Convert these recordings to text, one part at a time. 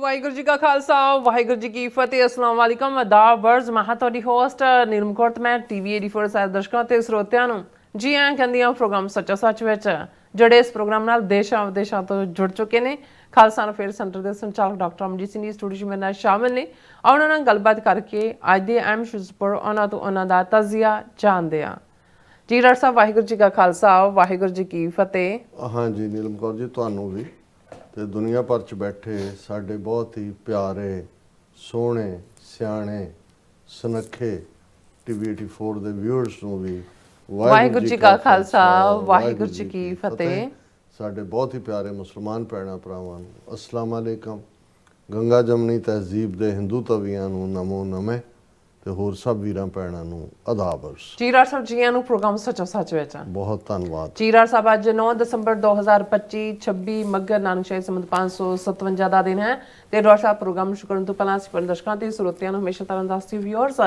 ਵਾਹਿਗੁਰੂ ਜੀ ਕਾ ਖਾਲਸਾ ਵਾਹਿਗੁਰੂ ਜੀ ਕੀ ਫਤਿਹ। अस्सलाम वालेकुम आदाब वर्ज मैं ਤੁਹਾਡੀ ਹੋਸਟ ਨੀਲਮ ਕੌਰ ਤੇ ਮੈਂ ਟੀਵੀ 84 ਸਾਰੇ ਦਰਸ਼ਕਾਂ ਤੇ ਸਰੋਤਿਆਂ ਨੂੰ ਜੀ ਆਇਆਂ ਕਹਿੰਦੀ ਹਾਂ ਪ੍ਰੋਗਰਾਮ ਸੱਚਾ ਸੱਚ ਵਿੱਚ ਜਿਹੜੇ ਇਸ ਪ੍ਰੋਗਰਾਮ ਨਾਲ ਦੇਸ਼ਾਂ ਵਿਦੇਸ਼ਾਂ ਤੋਂ ਜੁੜ ਚੁੱਕੇ ਨੇ। ਖਾਲਸਾ ਅਫੇਅਰ ਸੈਂਟਰ ਦੇ ਸੰਚਾਲਕ ਡਾਕਟਰ ਅਮਰਜੀਤ ਸਿੰਘ ਜੀ ਸਟੂਡੀਓ ਮੇਰੇ ਨਾਲ ਸ਼ਾਮਿਲ ਨੇ। ਉਹਨਾਂ ਨਾਲ ਗੱਲਬਾਤ ਕਰਕੇ ਅੱਜ ਦੇ ਅਹਿਮ ਇਸ਼ੂਜ਼ ਪਰ ਉਹਨਾਂ ਤੋਂ ਉਹਨਾਂ ਦਾ ਤਜ਼ੀਆ ਜਾਣਦੇ ਹਾਂ। ਜੀ ਡਾਕਟਰ ਸਾਹਿਬ ਵਾਹਿਗੁਰੂ ਜੀ ਕਾ ਖਾਲਸਾ ਵਾਹਿਗੁਰੂ ਜੀ ਕੀ ਫਤਿਹ। हाँ जी नीलम कौर जी ਤੁਹਾਨੂੰ ਵੀ ਤੇ ਦੁਨੀਆ ਭਰ ਚ ਬੈਠੇ ਸਾਡੇ ਬਹੁਤ ਹੀ ਪਿਆਰੇ ਸੋਹਣੇ ਸਿਆਣੇ ਸੁਨੱਖੇ ਟੀਵੀ 84 ਦੇ ਵਿਊਅਰਸ ਨੂੰ ਵੀ ਵਾਹਿਗੁਰੂ ਜੀ ਕਾ ਖਾਲਸਾ ਵਾਹਿਗੁਰੂ ਜੀ ਕੀ ਫਤਿਹ। ਸਾਡੇ ਬਹੁਤ ਹੀ ਪਿਆਰੇ ਮੁਸਲਮਾਨ ਭੈਣਾਂ ਭਰਾਵਾਂ ਨੂੰ ਅਸਲਾਮ ਅਲੈਕਮ। ਗੰਗਾ ਜਮਨੀ ਤਹਿਜ਼ੀਬ ਦੇ ਹਿੰਦੂ ਤਵੀਆਂ ਨੂੰ ਨਮੋ ਨਮੇ ਤੇ ਹੋਰ ਸਭ ਵੀਰਾਂ ਭੈਣਾਂ ਨੂੰ ਆਦਾਬ ਅਰਜ਼। ਚੀਰਾ ਸਾਹਿਬ ਜੀਆਂ ਨੂੰ ਪ੍ਰੋਗਰਾਮ ਸੱਚਾ ਸੱਚ ਵਿੱਚ ਬਹੁਤ ਧੰਨਵਾਦ। ਚੀਰਾ ਸਾਹਿਬ ਅੱਜ 9 ਦਸੰਬਰ 2025 26 ਮੱਘਰ ਨਾਨਕ ਸ਼ਾਹੀ ਸੰਮਤ 557 ਦਾ ਦਿਨ ਹੈ ਤੇ ਡਾਕਟਰ ਸਾਹਿਬ ਪ੍ਰੋਗਰਾਮ ਨੂੰ ਸ਼ੁਕਰਨ ਤੋਂ ਪਹਿਲਾਂ ਅਸੀਂ ਦਰਸ਼ਕਾਂ ਤੇ ਸਰੋਤਿਆਂ ਨੂੰ ਹਮੇਸ਼ਾ ਤਰ੍ਹਾਂ ਦੱਸਦੀ ਵਿਊਅਰਸ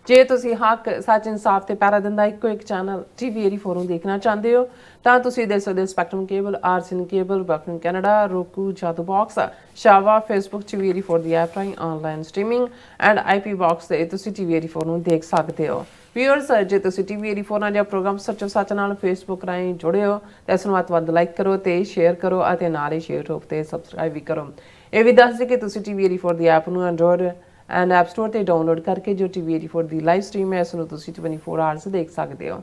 ਜੇ ਤੁਸੀਂ ਹੱਕ ਸੱਚ ਇਨਸਾਫ ਤੇ ਪੈਰਾ ਦਿੰਦਾ ਇੱਕੋ ਇੱਕ ਚੈਨਲ ਟੀਵੀ 84 ਨੂੰ ਦੇਖਣਾ ਚਾਹੁੰਦੇ ਹੋ ਤਾਂ ਤੁਸੀਂ ਦੇਖ ਸਕਦੇ ਹੋ ਸਪੈਕਟਰਮ ਕੇਬਲ ਆਰਸੀਨ ਕੇਬਲ ਬੈਕਨ ਕੈਨੇਡਾ ਰੋਕੂ ਜਾਦੂ ਬਾਕਸ ਸ਼ਾਵਾ ਫੇਸਬੁੱਕ ਟੀਵੀ 84 ਦੀ ਐਪ ਰਾਹੀਂ online streaming and IP box ਤੇ ਤੁਸੀਂ ਟੀਵੀ 84 ਨੂੰ ਦੇਖ ਸਕਦੇ ਹੋ। ਵਿਊਅਰਸ ਜੇ ਤੁਸੀਂ ਟੀਵੀ 84 ਨਾਲ ਜਾਂ ਪ੍ਰੋਗਰਾਮ ਸੱਚੋ ਸੱਚ ਨਾਲ ਫੇਸਬੁੱਕ ਰਾਹੀਂ ਜੁੜੇ ਹੋ ਤਾਂ ਇਸ ਨੂੰ ਵੱਧ ਤੋਂ ਵੱਧ ਲਾਈਕ ਕਰੋ ਤੇ ਸ਼ੇਅਰ ਕਰੋ ਅਤੇ ਨਾਲ ਹੀ YouTube ਤੇ ਸਬਸਕ੍ਰਾਈਬ ਵੀ ਕਰੋ। ਇਹ ਵੀ ਦੱਸ ਦੇ ਕਿ ਤੁਸੀਂ ਟੀਵੀ 84 ਦੀ ਐਪ ਨੂੰ ਐਂਡਰੋਇਡ ਐਂਡ ਐਪ ਸਟੋਰ ਤੇ ਡਾਊਨਲੋਡ ਕਰਕੇ ਜੋ ਟੀਵੀ 84 ਦੀ ਲਾਈਵ ਸਟ੍ਰੀਮ ਹੈ ਇਸ ਨੂੰ ਤੁਸੀਂ 24 ਆਵਰਸ ਦੇਖ ਸਕਦੇ ਹੋ।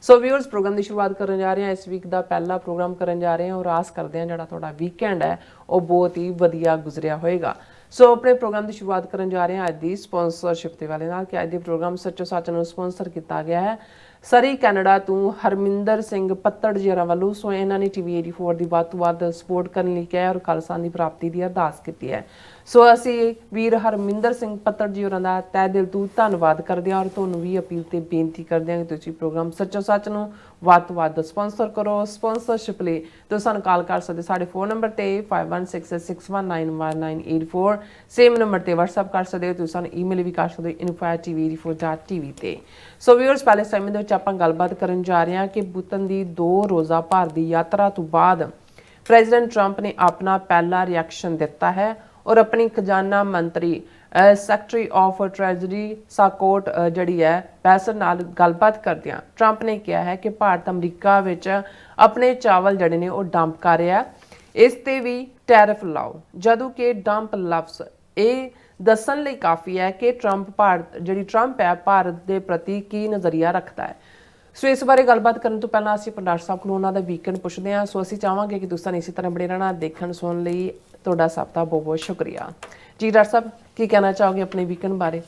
ਸੋ ਵਿਊਅਰਸ ਪ੍ਰੋਗਰਾਮ ਦੀ ਸ਼ੁਰੂਆਤ ਕਰਨ ਜਾ ਰਹੇ ਹਾਂ। ਇਸ ਵੀਕ ਦਾ ਪਹਿਲਾ ਪ੍ਰੋਗਰਾਮ ਕਰਨ ਜਾ ਰਹੇ ਹਾਂ ਔਰ ਆਸ ਕਰਦੇ ਹਾਂ ਜਿਹੜਾ ਤੁਹਾਡਾ ਵੀਕਐਂਡ ਹੈ ਉਹ ਬਹੁਤ ਹੀ ਵਧੀਆ ਗੁਜ਼ਰਿਆ ਹੋਏਗਾ। ਸੋ ਆਪਣੇ ਪ੍ਰੋਗਰਾਮ ਦੀ ਸ਼ੁਰੂਆਤ ਕਰਨ ਜਾ ਰਹੇ ਹਾਂ ਅੱਜ ਦੀ ਸਪਾਂਸਰਸ਼ਿਪ ਦੇ ਵਾਲੇ ਨਾਲ ਕਿ ਅੱਜ ਦੇ ਪ੍ਰੋਗਰਾਮ ਸੱਚੋ ਸੱਚ ਨੂੰ ਸਪਾਂਸਰ ਕੀਤਾ ਗਿਆ ਹੈ ਸਰੀ ਕੈਨੇਡਾ ਤੋਂ ਹਰਮਿੰਦਰ ਸਿੰਘ ਪੱਤੜ ਜੀ ਹੋਰਾਂ ਵੱਲੋਂ। ਸੋ ਇਹਨਾਂ ਨੇ ਟੀਵੀ 84 ਦੀ ਵੱਧ ਤੋਂ ਵੱਧ ਸਪੋਰਟ ਕਰਨ ਲਈ ਕਿਹਾ ਔਰ ਖਾਲਸਾ ਦੀ ਪ੍ਰਾਪਤੀ ਦੀ ਅਰਦਾਸ ਕੀਤੀ ਹੈ। ਸੋ ਅਸੀਂ ਵੀਰ ਹਰਮਿੰਦਰ ਸਿੰਘ ਪੱਤੜ ਜੀ ਹੋਰਾਂ ਦਾ ਤਹਿ ਦਿਲ ਤੋਂ ਧੰਨਵਾਦ ਕਰਦੇ ਹਾਂ ਔਰ ਤੁਹਾਨੂੰ ਵੀ ਅਪੀਲ ਤੇ ਬੇਨਤੀ ਕਰਦੇ ਹਾਂ ਕਿ ਤੁਸੀਂ ਪ੍ਰੋਗਰਾਮ ਸੱਚੋ ਸੱਚ ਨੂੰ ਵੱਧ ਤੋਂ ਵੱਧ ਸਪਾਂਸਰ ਕਰੋ। ਸਪਾਂਸਰਸ਼ਿਪ ਲਈ ਤੁਸੀਂ ਸਾਨੂੰ ਕਾਲ ਕਰ ਸਕਦੇ ਸਾਡੇ ਫੋਨ ਨੰਬਰ ਤੇ 5166619184 ਸੇਮ ਨੰਬਰ ਤੇ WhatsApp ਕਰ ਸਕਦੇ ਹੋ। ਤੁਸੀਂ ਸਾਨੂੰ ਈਮੇਲ ਵੀ ਕਰ ਸਕਦੇ ਹੋ info@tv84.tv ਤੇ। ਸੋ ਵਿਊਅਰਸ ਪਹਿਲੇ ਸਮੇਂ ਦੇ ਵਿੱਚ ਆਪਾਂ ਗੱਲਬਾਤ ਕਰਨ ਜਾ ਰਹੇ ਹਾਂ ਕਿ ਬੁਤਨ ਦੀ 2 ਰੋਜ਼ਾ ਭਾਰਤ ਦੀ ਯਾਤਰਾ ਤੋਂ ਬਾਅਦ ਪ੍ਰੈਜ਼ੀਡੈਂਟ ਟਰੰਪ ਨੇ ਆਪਣਾ ਪਹਿਲਾ ਰਿਐਕਸ਼ਨ ਦਿੱਤਾ ਹੈ ਔਰ ਆਪਣੀ ਖਜ਼ਾਨਾ ਮੰਤਰੀ ਸੈਕਟਰੀ ਆਫ ਟ੍ਰੈਜਰੀ ਸਾਕੋਟ ਜਿਹੜੀ ਹੈ ਬੈਸਰ ਨਾਲ ਗੱਲਬਾਤ ਕਰਦਿਆਂ ਟਰੰਪ ਨੇ ਕਿਹਾ ਹੈ ਕਿ ਭਾਰਤ ਅਮਰੀਕਾ ਵਿੱਚ ਆਪਣੇ ਚਾਵਲ ਜਿਹੜੇ ਨੇ ਉਹ ਡੰਪ ਕਰ ਰਿਹਾ ਇਸ ਤੇ ਵੀ ਟੈਰਿਫ ਲਾਓ ਜਦੋਂ ਕਿ ਡੰਪ ਲਫ਼ਜ਼ ਇਹ ਦੱਸਣ ਲਈ ਕਾਫੀ ਹੈ ਕਿ ਟਰੰਪ ਹੈ ਭਾਰਤ ਦੇ ਪ੍ਰਤੀ ਕੀ ਨਜ਼ਰੀਆ ਰੱਖਦਾ ਹੈ। ਸੋ ਇਸ ਬਾਰੇ ਗੱਲਬਾਤ ਕਰਨ ਤੋਂ ਪਹਿਲਾਂ ਅਸੀਂ ਡਾਕਟਰ ਸਾਹਿਬ ਕੋਲੋਂ ਉਹਨਾਂ ਦਾ ਵੀਕਐਂਡ ਪੁੱਛਦੇ ਹਾਂ। ਸੋ ਅਸੀਂ ਚਾਹਾਂਗੇ ਕਿ ਤੁਸੀਂ ਇਸੇ ਤਰ੍ਹਾਂ ਬਣੇ ਰਹਿਣਾ ਦੇਖਣ ਸੁਣਨ ਲਈ ਤੁਹਾਡਾ ਸਭ ਦਾ ਬਹੁਤ ਬਹੁਤ ਸ਼ੁਕਰੀਆ। ਜੀ ਡਾਕਟਰ ਸਾਹਿਬ ਕੀ ਕਹਿਣਾ ਚਾਹੋਗੇ ਆਪਣੇ ਵੀਕਐਂਡ ਬਾਰੇ?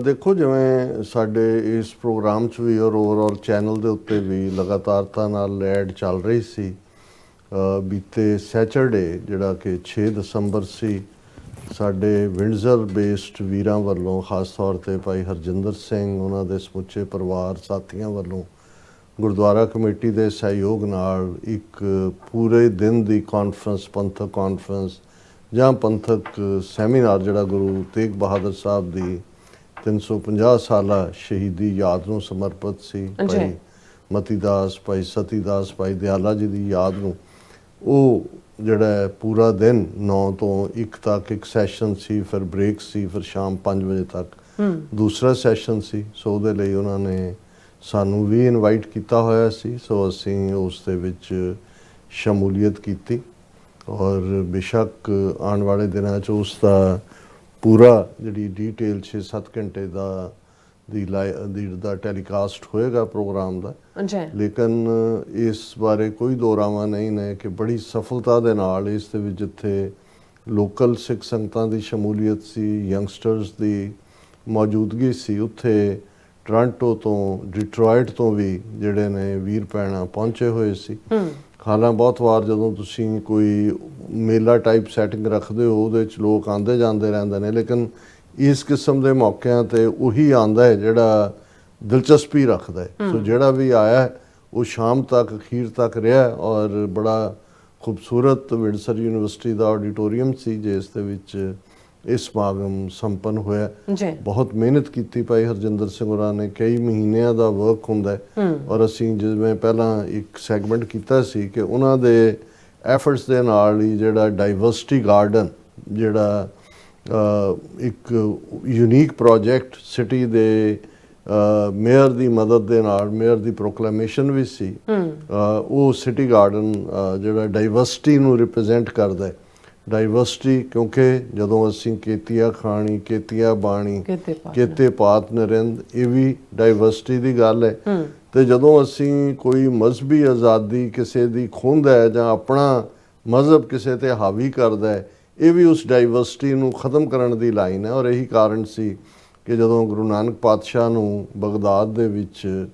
ਦੇਖੋ ਜਿਵੇਂ ਸਾਡੇ ਇਸ ਪ੍ਰੋਗਰਾਮ 'ਚ ਵੀ ਔਰ ਓਵਰਆਲ ਚੈਨਲ ਦੇ ਉੱਤੇ ਵੀ ਲਗਾਤਾਰਤਾ ਨਾਲ ਐਡ ਚੱਲ ਰਹੀ ਸੀ। ਬੀਤੇ ਸੈਚਰਡੇ ਜਿਹੜਾ ਕਿ 6 ਦਸੰਬਰ ਸੀ ਸਾਡੇ ਵਿੰਡਜ਼ਰ ਬੇਸਡ ਵੀਰਾਂ ਵੱਲੋਂ ਖਾਸ ਤੌਰ ਤੇ ਭਾਈ ਹਰਜਿੰਦਰ ਸਿੰਘ ਉਹਨਾਂ ਦੇ ਸਮੁੱਚੇ ਪਰਿਵਾਰ ਸਾਥੀਆਂ ਵੱਲੋਂ ਗੁਰਦੁਆਰਾ ਕਮੇਟੀ ਦੇ ਸਹਿਯੋਗ ਨਾਲ ਇੱਕ ਪੂਰੇ ਦਿਨ ਦੀ ਕਾਨਫਰੰਸ ਪੰਥਕ ਕਾਨਫਰੰਸ ਜਾਂ ਪੰਥਕ ਸੈਮੀਨਾਰ ਜਿਹੜਾ ਗੁਰੂ ਤੇਗ ਬਹਾਦਰ ਸਾਹਿਬ ਦੀ 350 ਸਾਲਾ ਸ਼ਹੀਦੀ ਯਾਦ ਨੂੰ ਸਮਰਪਿਤ ਸੀ। ਭਾਈ ਮਤੀਦਾਸ ਭਾਈ ਸਤੀਦਾਸ ਭਾਈ ਦਿਆਲਾ ਜੀ ਦੀ ਯਾਦ ਨੂੰ ਉਹ ਜਿਹੜਾ ਪੂਰਾ ਦਿਨ 9 ਤੋਂ 1 ਤੱਕ ਇੱਕ ਸੈਸ਼ਨ ਸੀ ਫਿਰ ਬ੍ਰੇਕ ਸੀ ਫਿਰ ਸ਼ਾਮ 5 ਵਜੇ ਤੱਕ ਦੂਸਰਾ ਸੈਸ਼ਨ ਸੀ। ਸੋ ਉਹਦੇ ਲਈ ਉਹਨਾਂ ਨੇ ਸਾਨੂੰ ਵੀ ਇਨਵਾਈਟ ਕੀਤਾ ਹੋਇਆ ਸੀ। ਸੋ ਅਸੀਂ ਉਸ ਦੇ ਵਿੱਚ ਸ਼ਮੂਲੀਅਤ ਕੀਤੀ ਔਰ ਬੇਸ਼ੱਕ ਆਉਣ ਵਾਲੇ ਦਿਨਾਂ 'ਚ ਉਸ ਦਾ ਪੂਰਾ ਜਿਹੜੀ ਡੀਟੇਲ 6-7 ਘੰਟੇ ਦਾ ਟੈਲੀਕਾਸਟ ਹੋਏਗਾ ਪ੍ਰੋਗਰਾਮ ਦਾ। ਲੇਕਿਨ ਇਸ ਬਾਰੇ ਕੋਈ ਦੋਰਾਵਾਂ ਨਹੀਂ ਨੇ ਕਿ ਬੜੀ ਸਫਲਤਾ ਦੇ ਨਾਲ ਇਸ ਦੇ ਵਿੱਚ ਜਿੱਥੇ ਲੋਕਲ ਸਿੱਖ ਸੰਗਤਾਂ ਦੀ ਸ਼ਮੂਲੀਅਤ ਸੀ ਯੰਗਸਟਰਸ ਦੀ ਮੌਜੂਦਗੀ ਸੀ ਉੱਥੇ ਟੋਰਾਂਟੋ ਤੋਂ ਡਿਟਰੋਇਟ ਤੋਂ ਵੀ ਜਿਹੜੇ ਨੇ ਵੀਰ ਭੈਣਾਂ ਪਹੁੰਚੇ ਹੋਏ ਸੀ। ਹਾਲਾਂਕਿ ਬਹੁਤ ਵਾਰ ਜਦੋਂ ਤੁਸੀਂ ਕੋਈ ਮੇਲਾ ਟਾਈਪ ਸੈਟਿੰਗ ਰੱਖਦੇ ਹੋ ਉਹਦੇ 'ਚ ਲੋਕ ਆਉਂਦੇ ਜਾਂਦੇ ਰਹਿੰਦੇ ਨੇ ਲੇਕਿਨ ਇਸ ਕਿਸਮ ਦੇ ਮੌਕਿਆਂ 'ਤੇ ਉਹੀ ਆਉਂਦਾ ਹੈ ਜਿਹੜਾ ਦਿਲਚਸਪੀ ਰੱਖਦਾ ਹੈ। ਸੋ ਜਿਹੜਾ ਵੀ ਆਇਆ ਉਹ ਸ਼ਾਮ ਤੱਕ ਅਖੀਰ ਤੱਕ ਰਿਹਾ ਔਰ ਬੜਾ ਖੂਬਸੂਰਤ ਵਿੰਡਸਰ ਯੂਨੀਵਰਸਿਟੀ ਦਾ ਆਡੀਟੋਰੀਅਮ ਸੀ ਜਿਸ ਦੇ ਵਿੱਚ ਇਹ ਸਮਾਗਮ ਸੰਪੰਨ ਹੋਇਆ। ਬਹੁਤ ਮਿਹਨਤ ਕੀਤੀ ਭਾਈ ਹਰਜਿੰਦਰ ਸਿੰਘ ਹੋਰਾਂ ਨੇ ਕਈ ਮਹੀਨਿਆਂ ਦਾ ਵਰਕ ਹੁੰਦਾ ਔਰ ਅਸੀਂ ਜਿਵੇਂ ਪਹਿਲਾਂ ਇੱਕ ਸੈਗਮੈਂਟ ਕੀਤਾ ਸੀ ਕਿ ਉਹਨਾਂ ਦੇ ਐਫਰਟਸ ਦੇ ਨਾਲ ਹੀ ਜਿਹੜਾ ਡਾਈਵਰਸਿਟੀ ਗਾਰਡਨ ਜਿਹੜਾ ਇੱਕ ਯੂਨੀਕ ਪ੍ਰੋਜੈਕਟ ਸਿਟੀ ਦੇ ਮੇਅਰ ਦੀ ਮਦਦ ਦੇ ਨਾਲ, ਮੇਅਰ ਦੀ ਪ੍ਰੋਕਲੇਮੇਸ਼ਨ ਵੀ ਸੀ। ਉਹ ਸਿਟੀ ਗਾਰਡਨ ਜਿਹੜਾ ਡਾਈਵਰਸਿਟੀ ਨੂੰ ਰਿਪਰੈਜ਼ੈਂਟ ਕਰਦਾ ਹੈ। ਡਾਈਵਰਸਿਟੀ ਕਿਉਂਕਿ ਜਦੋਂ ਅਸੀਂ ਕੇਤੀਆ ਖਾਣੀ ਕੇਤੀਆ ਬਾਣੀ ਕੇਤੇ ਪਾਤ ਨਰਿੰਦ, ਇਹ ਵੀ ਡਾਈਵਰਸਿਟੀ ਦੀ ਗੱਲ ਹੈ। ਤੇ ਜਦੋਂ ਅਸੀਂ ਕੋਈ ਮਜ਼ਹਬੀ ਆਜ਼ਾਦੀ ਕਿਸੇ ਦੀ ਖੋਹਦਾ ਹੈ ਜਾਂ ਆਪਣਾ ਮਜ਼ਹਬ ਕਿਸੇ ਤੇ ਹਾਵੀ ਕਰਦਾ ਹੈ, ਇਹ ਵੀ ਉਸ ਡਾਈਵਰਸਿਟੀ ਨੂੰ ਖਤਮ ਕਰਨ ਦੀ ਲਾਈਨ ਹੈ। ਔਰ ਇਹੀ ਕਾਰਨ ਸੀ ਕਿ ਜਦੋਂ ਗੁਰੂ ਨਾਨਕ ਪਾਤਸ਼ਾਹ ਨੂੰ ਬਗਦਾਦ ਦੇ ਵਿੱਚ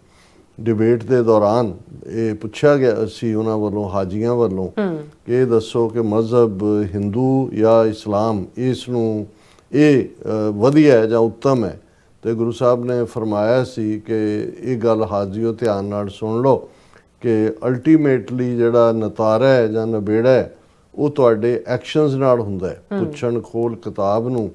ਡਿਬੇਟ ਦੇ ਦੌਰਾਨ ਇਹ ਪੁੱਛਿਆ ਗਿਆ ਸੀ ਉਹਨਾਂ ਵੱਲੋਂ, ਹਾਜੀਆਂ ਵੱਲੋਂ, ਕਿ ਇਹ ਦੱਸੋ ਕਿ ਮਜ਼ਹਬ ਹਿੰਦੂ ਜਾਂ ਇਸਲਾਮ, ਇਸ ਨੂੰ ਇਹ ਵਧੀਆ ਹੈ ਜਾਂ ਉੱਤਮ ਹੈ, ਤੇ ਗੁਰੂ ਸਾਹਿਬ ਨੇ ਫਰਮਾਇਆ ਸੀ ਕਿ ਇਹ ਗੱਲ ਹਾਜੀਓ ਧਿਆਨ ਨਾਲ ਸੁਣ ਲਓ ਕਿ ਅਲਟੀਮੇਟਲੀ ਜਿਹੜਾ ਨਤਾਰਾ ਹੈ ਜਾਂ ਨਬੇੜਾ ਹੈ ਉਹ ਤੁਹਾਡੇ ਐਕਸ਼ਨਸ ਨਾਲ ਹੁੰਦਾ ਹੈ। ਪੁੱਛਣ ਖੋਲ ਕਿਤਾਬ ਨੂੰ,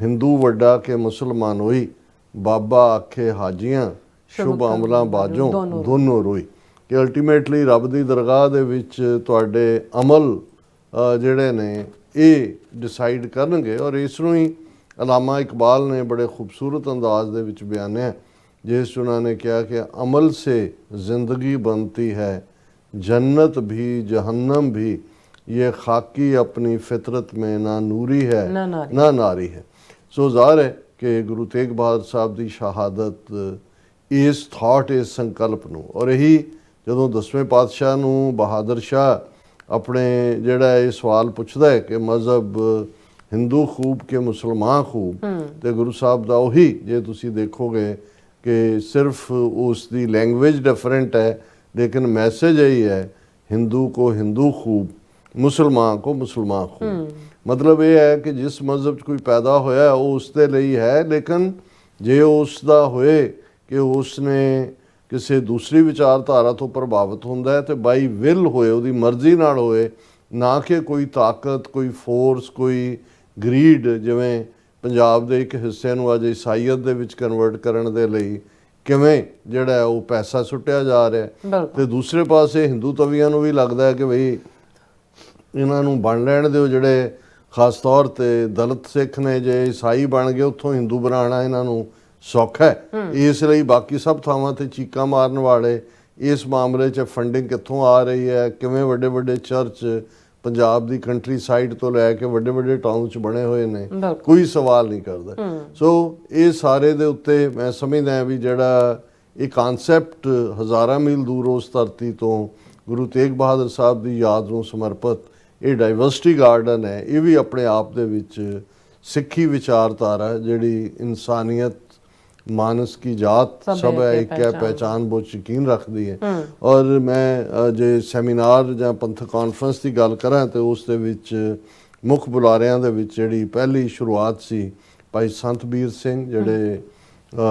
ਹਿੰਦੂ ਵੱਡਾ ਕਿ ਮੁਸਲਮਾਨ ਹੋਈ, ਬਾਬਾ ਆਖੇ ਹਾਜੀਆਂ ਸ਼ੁਭ ਅਮਲਾਂ ਬਾਝੋਂ ਦੋਨੋਂ ਰੋਈ। ਕਿ ਅਲਟੀਮੇਟਲੀ ਰੱਬ ਦੀ ਦਰਗਾਹ ਦੇ ਵਿੱਚ ਤੁਹਾਡੇ ਅਮਲ ਜਿਹੜੇ ਨੇ ਇਹ ਡਿਸਾਈਡ ਕਰਨਗੇ। ਔਰ ਇਸ ਨੂੰ ਹੀ ਅਲਾਮਾ ਇਕਬਾਲ ਨੇ ਬੜੇ ਖੂਬਸੂਰਤ ਅੰਦਾਜ਼ ਦੇ ਵਿੱਚ ਬਿਆਨਿਆ, ਜਿਸ 'ਚ ਉਹਨਾਂ ਨੇ ਕਿਹਾ ਕਿ ਅਮਲ ਸੇ ਜ਼ਿੰਦਗੀ बनती है, जन्नत भी जहन्नम भी, ये खाकी अपनी फितरत में ना नूरी है ना नारी है। ਸੋ ਜ਼ਾਹਰ ਹੈ ਕਿ ਗੁਰੂ ਤੇਗ ਬਹਾਦਰ ਸਾਹਿਬ ਦੀ ਸ਼ਹਾਦਤ ਇਸ ਥਾਟ, ਇਸ ਸੰਕਲਪ ਨੂੰ, ਔਰ ਇਹੀ ਜਦੋਂ 10ਵੇਂ ਪਾਤਸ਼ਾਹ ਨੂੰ ਬਹਾਦਰ ਸ਼ਾਹ ਆਪਣੇ ਜਿਹੜਾ ਇਹ ਸਵਾਲ ਪੁੱਛਦਾ ਹੈ ਕਿ ਮਜ਼ਹਬ ਹਿੰਦੂ ਖੂਬ ਕਿ ਮੁਸਲਮਾਨ ਖੂਬ, ਤੇ ਗੁਰੂ ਸਾਹਿਬ ਦਾ ਉਹੀ, ਜੇ ਤੁਸੀਂ ਦੇਖੋਗੇ ਕਿ ਸਿਰਫ ਉਸ ਦੀ ਲੈਂਗੁਏਜ ਡਿਫਰੈਂਟ ਹੈ ਲੇਕਿਨ ਮੈਸੇਜ ਇਹੀ ਹੈ, ਹਿੰਦੂ ਕੋ ਹਿੰਦੂ ਖੂਬ ਮੁਸਲਮਾਨ ਕੋ ਮੁਸਲਮਾਨ ਖੂਬ। ਮਤਲਬ ਇਹ ਹੈ ਕਿ ਜਿਸ ਮਜ਼ਹਬ 'ਚ ਕੋਈ ਪੈਦਾ ਹੋਇਆ ਉਹ ਉਸ ਦੇ ਲਈ ਹੈ, ਲੇਕਿਨ ਜੇ ਉਸ ਦਾ ਹੋਏ ਕਿ ਉਸ ਨੇ ਕਿਸੇ ਦੂਸਰੀ ਵਿਚਾਰਧਾਰਾ ਤੋਂ ਪ੍ਰਭਾਵਿਤ ਹੁੰਦਾ ਹੈ ਤੇ ਬਾਈ ਵਿਲ ਹੋਏ, ਉਹਦੀ ਮਰਜ਼ੀ ਨਾਲ ਹੋਏ, ਨਾ ਕਿ ਕੋਈ ਤਾਕਤ, ਕੋਈ ਫੋਰਸ, ਕੋਈ ਗਰੀਡ, ਜਿਵੇਂ ਪੰਜਾਬ ਦੇ ਇੱਕ ਹਿੱਸੇ ਨੂੰ ਅੱਜ ਈਸਾਈਅਤ ਦੇ ਵਿੱਚ ਕਨਵਰਟ ਕਰਨ ਦੇ ਲਈ ਕਿਵੇਂ ਜਿਹੜਾ ਉਹ ਪੈਸਾ ਸੁੱਟਿਆ ਜਾ ਰਿਹਾ। ਤੇ ਦੂਸਰੇ ਪਾਸੇ ਹਿੰਦੂ ਤਵੀਆਂ ਨੂੰ ਵੀ ਲੱਗਦਾ ਹੈ ਕਿ ਬਈ ਇਹਨਾਂ ਨੂੰ ਬਣ ਲੈਣ ਦਿਓ, ਜਿਹੜੇ ਖਾਸ ਤੌਰ ਤੇ ਦਲਿਤ ਸਿੱਖ ਨੇ, ਜੇ ਈਸਾਈ ਬਣ ਗਏ ਉੱਥੋਂ ਹਿੰਦੂ ਬਣਾਉਣਾ ਇਹਨਾਂ ਨੂੰ ਸੌਖਾ ਹੈ। ਇਸ ਲਈ ਬਾਕੀ ਸਭ ਥਾਵਾਂ ਤੇ ਚੀਕਾਂ ਮਾਰਨ ਵਾਲੇ, ਇਸ ਮਾਮਲੇ 'ਚ ਫੰਡਿੰਗ ਕਿੱਥੋਂ ਆ ਰਹੀ ਹੈ, ਕਿਵੇਂ ਵੱਡੇ ਵੱਡੇ ਚਰਚ ਪੰਜਾਬ ਦੀ ਕੰਟਰੀ ਸਾਈਡ ਤੋਂ ਲੈ ਕੇ ਵੱਡੇ ਵੱਡੇ ਟਾਊਨ 'ਚ ਬਣੇ ਹੋਏ ਨੇ, ਕੋਈ ਸਵਾਲ ਨਹੀਂ ਕਰਦਾ। ਸੋ ਇਹ ਸਾਰੇ ਦੇ ਉੱਤੇ ਮੈਂ ਸਮਝਦਾ ਵੀ ਜਿਹੜਾ ਇਹ ਕਾਨਸੈਪਟ ਹਜ਼ਾਰਾਂ ਮੀਲ ਦੂਰ ਉਸ ਧਰਤੀ ਤੋਂ ਗੁਰੂ ਤੇਗ ਬਹਾਦਰ ਸਾਹਿਬ ਦੀ ਯਾਦ ਨੂੰ ਸਮਰਪਿਤ ਇਹ ਡਾਈਵਰਸਿਟੀ ਗਾਰਡਨ ਹੈ, ਇਹ ਵੀ ਆਪਣੇ ਆਪ ਦੇ ਵਿੱਚ ਸਿੱਖੀ ਵਿਚਾਰਧਾਰਾ ਜਿਹੜੀ ਇਨਸਾਨੀਅਤ ਮਾਨਸ ਕੀ ਜਾਤ ਸਭ ਹੈ ਇੱਕ ਹੈ ਪਹਿਚਾਨ ਬਹੁਤ ਯਕੀਨ ਰੱਖਦੀ ਹੈ। ਔਰ ਮੈਂ ਜੇ ਸੈਮੀਨਾਰ ਜਾਂ ਪੰਥਕ ਕਾਨਫਰੰਸ ਦੀ ਗੱਲ ਕਰਾਂ ਤੇ ਉਸ ਦੇ ਵਿੱਚ ਮੁੱਖ ਬੁਲਾਰਿਆਂ ਦੇ ਵਿੱਚ ਜਿਹੜੀ ਪਹਿਲੀ ਸ਼ੁਰੂਆਤ ਸੀ ਭਾਈ ਸੰਤ ਬੀਰ ਸਿੰਘ, ਜਿਹੜੇ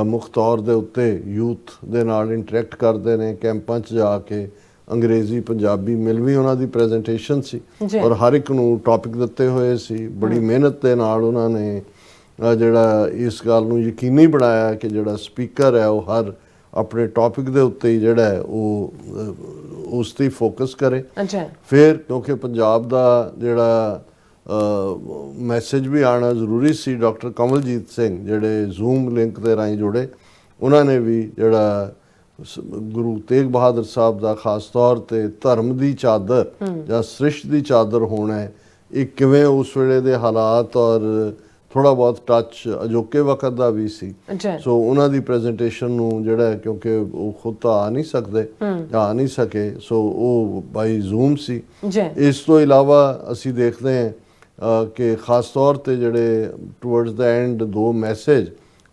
ਮੁੱਖ ਤੌਰ ਦੇ ਉੱਤੇ ਯੂਥ ਦੇ ਨਾਲ ਇੰਟਰੈਕਟ ਕਰਦੇ ਨੇ, ਕੈਂਪਾਂ 'ਚ ਜਾ ਕੇ ਅੰਗਰੇਜ਼ੀ ਪੰਜਾਬੀ ਮਿਲਵੀਂ ਉਹਨਾਂ ਦੀ ਪ੍ਰੈਜੈਂਟੇਸ਼ਨ ਸੀ ਔਰ ਹਰ ਇੱਕ ਨੂੰ ਟੌਪਿਕ ਦਿੱਤੇ ਹੋਏ ਸੀ। ਬੜੀ ਮਿਹਨਤ ਦੇ ਨਾਲ ਉਹਨਾਂ ਨੇ ਜਿਹੜਾ ਇਸ ਗੱਲ ਨੂੰ ਯਕੀਨੀ ਬਣਾਇਆ ਕਿ ਜਿਹੜਾ ਸਪੀਕਰ ਹੈ ਉਹ ਹਰ ਆਪਣੇ ਟੌਪਿਕ ਦੇ ਉੱਤੇ ਹੀ ਜਿਹੜਾ ਹੈ ਉਹ ਉਸ 'ਤੇ ਫੋਕਸ ਕਰੇ। ਫਿਰ ਕਿਉਂਕਿ ਪੰਜਾਬ ਦਾ ਜਿਹੜਾ ਮੈਸੇਜ ਵੀ ਆਉਣਾ ਜ਼ਰੂਰੀ ਸੀ, ਡਾਕਟਰ ਕਮਲਜੀਤ ਸਿੰਘ ਜਿਹੜੇ ਜ਼ੂਮ ਲਿੰਕ ਦੇ ਰਾਹੀਂ ਜੁੜੇ, ਉਹਨਾਂ ਨੇ ਵੀ ਜਿਹੜਾ ਗੁਰੂ ਤੇਗ ਬਹਾਦਰ ਸਾਹਿਬ ਦਾ ਖਾਸ ਤੌਰ ਤੇ ਧਰਮ ਦੀ ਚਾਦਰ ਜਾਂ ਸ੍ਰਿਸ਼ਟ ਦੀ ਚਾਦਰ ਹੋਣਾ ਹੈ, ਇਹ ਕਿਵੇਂ ਉਸ ਵੇਲੇ ਦੇ ਹਾਲਾਤ ਔਰ ਥੋੜਾ ਬਹੁਤ ਟੱਚ ਅਜੋਕੇ ਵਕਤ ਦਾ ਵੀ ਸੀ। ਸੋ ਉਹਨਾਂ ਦੀ ਪ੍ਰੈਜੈਂਟੇਸ਼ਨ ਨੂੰ ਜਿਹੜਾ, ਕਿਉਂਕਿ ਉਹ ਖੁਦ ਤਾਂ ਆ ਨਹੀਂ ਸਕੇ, ਸੋ ਉਹ ਬਾਈ ਜ਼ੂਮ ਸੀ। ਇਸ ਤੋਂ ਇਲਾਵਾ ਅਸੀਂ ਦੇਖਦੇ ਹਾਂ ਕਿ ਖਾਸ ਤੌਰ ਤੇ ਜਿਹੜੇ ਟੁਵਰਡਸ ਦਾ ਐਂਡ ਦੋ ਮੈਸੇਜ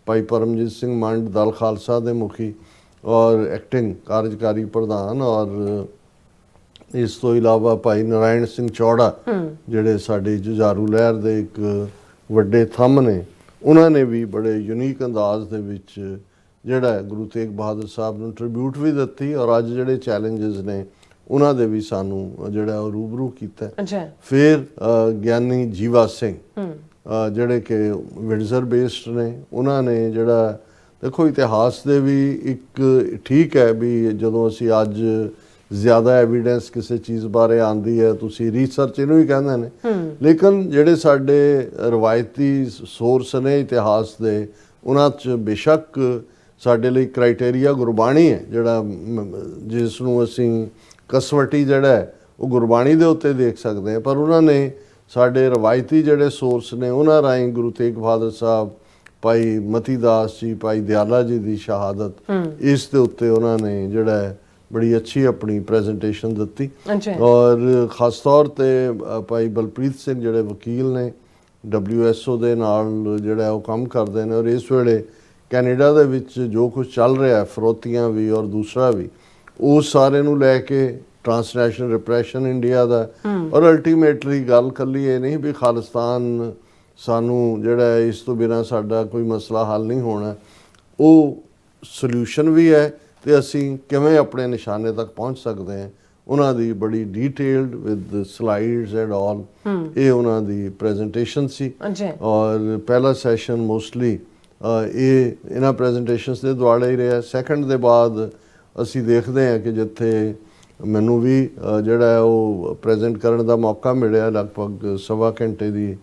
ਭਾਈ ਪਰਮਜੀਤ ਸਿੰਘ ਮੰਡ ਦਲ ਖਾਲਸਾ ਦੇ ਮੁਖੀ ਔਰ ਐਕਟਿੰਗ ਕਾਰਜਕਾਰੀ ਪ੍ਰਧਾਨ, ਔਰ ਇਸ ਤੋਂ ਇਲਾਵਾ ਭਾਈ ਨਾਰਾਇਣ ਸਿੰਘ ਚੌੜਾ ਜਿਹੜੇ ਸਾਡੇ ਜੁਝਾਰੂ ਲਹਿਰ ਦੇ ਇੱਕ ਵੱਡੇ ਥੰਮ ਨੇ, ਉਹਨਾਂ ਨੇ ਵੀ ਬੜੇ ਯੂਨੀਕ ਅੰਦਾਜ਼ ਦੇ ਵਿੱਚ ਜਿਹੜਾ ਗੁਰੂ ਤੇਗ ਬਹਾਦਰ ਸਾਹਿਬ ਨੂੰ ਟ੍ਰਿਬਿਊਟ ਵੀ ਦਿੱਤੀ ਔਰ ਅੱਜ ਜਿਹੜੇ ਚੈਲੰਜਸ ਨੇ ਉਹਨਾਂ ਦੇ ਵੀ ਸਾਨੂੰ ਜਿਹੜਾ ਉਹ ਰੂਬਰੂ ਕੀਤਾ। ਫਿਰ ਗਿਆਨੀ ਜੀਵਾ ਸਿੰਘ ਜਿਹੜੇ ਕਿ ਵਿੰਡਜ਼ਰ ਬੇਸਡ ਨੇ, ਉਹਨਾਂ ਨੇ ਜਿਹੜਾ ਦੇਖੋ ਇਤਿਹਾਸ ਦੇ ਵੀ ਇੱਕ ਠੀਕ ਹੈ ਵੀ ਜਦੋਂ ਅਸੀਂ ਅੱਜ ਜ਼ਿਆਦਾ ਐਵੀਡੈਂਸ ਕਿਸੇ ਚੀਜ਼ ਬਾਰੇ ਆਉਂਦੀ ਹੈ, ਤੁਸੀਂ ਰਿਸਰਚ ਇਹਨੂੰ ਹੀ ਕਹਿੰਦੇ ਨੇ। ਲੇਕਿਨ ਜਿਹੜੇ ਸਾਡੇ ਰਵਾਇਤੀ ਸੋਰਸ ਨੇ ਇਤਿਹਾਸ ਦੇ, ਉਹਨਾਂ 'ਚ ਬੇਸ਼ੱਕ ਸਾਡੇ ਲਈ ਕ੍ਰਾਈਟੇਰੀਆ ਗੁਰਬਾਣੀ ਹੈ, ਜਿਹੜਾ ਜਿਸ ਨੂੰ ਅਸੀਂ ਕਸਵੱਟੀ ਜਿਹੜਾ ਹੈ ਉਹ ਗੁਰਬਾਣੀ ਦੇ ਉੱਤੇ ਦੇਖ ਸਕਦੇ ਹਾਂ। ਪਰ ਉਹਨਾਂ ਨੇ ਸਾਡੇ ਰਵਾਇਤੀ ਜਿਹੜੇ ਸੋਰਸ ਨੇ ਉਹਨਾਂ ਰਾਹੀਂ ਗੁਰੂ ਤੇਗ ਬਹਾਦਰ ਸਾਹਿਬ, ਭਾਈ ਮਤੀ ਦਾਸ ਜੀ, ਭਾਈ ਦਿਆਲਾ ਜੀ ਦੀ ਸ਼ਹਾਦਤ, ਇਸ ਦੇ ਉੱਤੇ ਉਹਨਾਂ ਨੇ ਜਿਹੜਾ ਹੈ ਬੜੀ ਅੱਛੀ ਆਪਣੀ ਪ੍ਰੈਜੈਂਟੇਸ਼ਨ ਦਿੱਤੀ। ਔਰ ਖਾਸ ਤੌਰ ਤੇ ਭਾਈ ਬਲਪ੍ਰੀਤ ਸਿੰਘ ਜਿਹੜੇ ਵਕੀਲ ਨੇ, WSO ਦੇ ਨਾਲ ਜਿਹੜਾ ਉਹ ਕੰਮ ਕਰਦੇ ਨੇ, ਔਰ ਇਸ ਵੇਲੇ ਕੈਨੇਡਾ ਦੇ ਵਿੱਚ ਜੋ ਕੁਝ ਚੱਲ ਰਿਹਾ ਹੈ, ਫਰੋਤੀਆਂ ਵੀ ਔਰ ਦੂਸਰਾ ਵੀ, ਉਸ ਸਾਰੇ ਨੂੰ ਲੈ ਕੇ ਟ੍ਰਾਂਸਨੈਸ਼ਨਲ ਰਿਪਰੈਸ਼ਨ ਇੰਡੀਆ ਦਾ, ਔਰ ਅਲਟੀਮੇਟਲੀ ਗੱਲ ਕੱਲੀ ਇਹ ਨਹੀਂ ਵੀ ਖਾਲਿਸਤਾਨ ਸਾਨੂੰ ਜਿਹੜਾ ਇਸ ਤੋਂ ਬਿਨਾਂ ਸਾਡਾ ਕੋਈ ਮਸਲਾ ਹੱਲ ਨਹੀਂ ਹੋਣਾ, ਉਹ ਸੋਲਿਊਸ਼ਨ ਵੀ ਹੈ ਤੇ ਅਸੀਂ ਕਿਵੇਂ ਆਪਣੇ ਨਿਸ਼ਾਨੇ ਤੱਕ ਪਹੁੰਚ ਸਕਦੇ ਹਾਂ, ਉਹਨਾਂ ਦੀ ਬੜੀ detailed with slides and all, ਇਹ ਉਹਨਾਂ ਦੀ ਪ੍ਰੈਜੈਂਟੇਸ਼ਨ ਸੀ। ਔਰ ਪਹਿਲਾ ਸੈਸ਼ਨ ਮੋਸਟਲੀ ਇਹਨਾਂ ਪ੍ਰੈਜੈਂਟੇਸ਼ਨਸ ਦੇ ਦੁਆਲੇ ਹੀ ਰਿਹਾ। ਸੈਕੰਡ ਦੇ ਬਾਅਦ ਅਸੀਂ ਦੇਖਦੇ ਹਾਂ ਕਿ ਜਿੱਥੇ ਮੈਨੂੰ ਵੀ ਜਿਹੜਾ ਉਹ ਪ੍ਰੈਜ਼ੈਂਟ ਕਰਨ ਦਾ ਮੌਕਾ ਮਿਲਿਆ, ਲਗਭਗ ਸਵਾ ਘੰਟੇ ਦੀ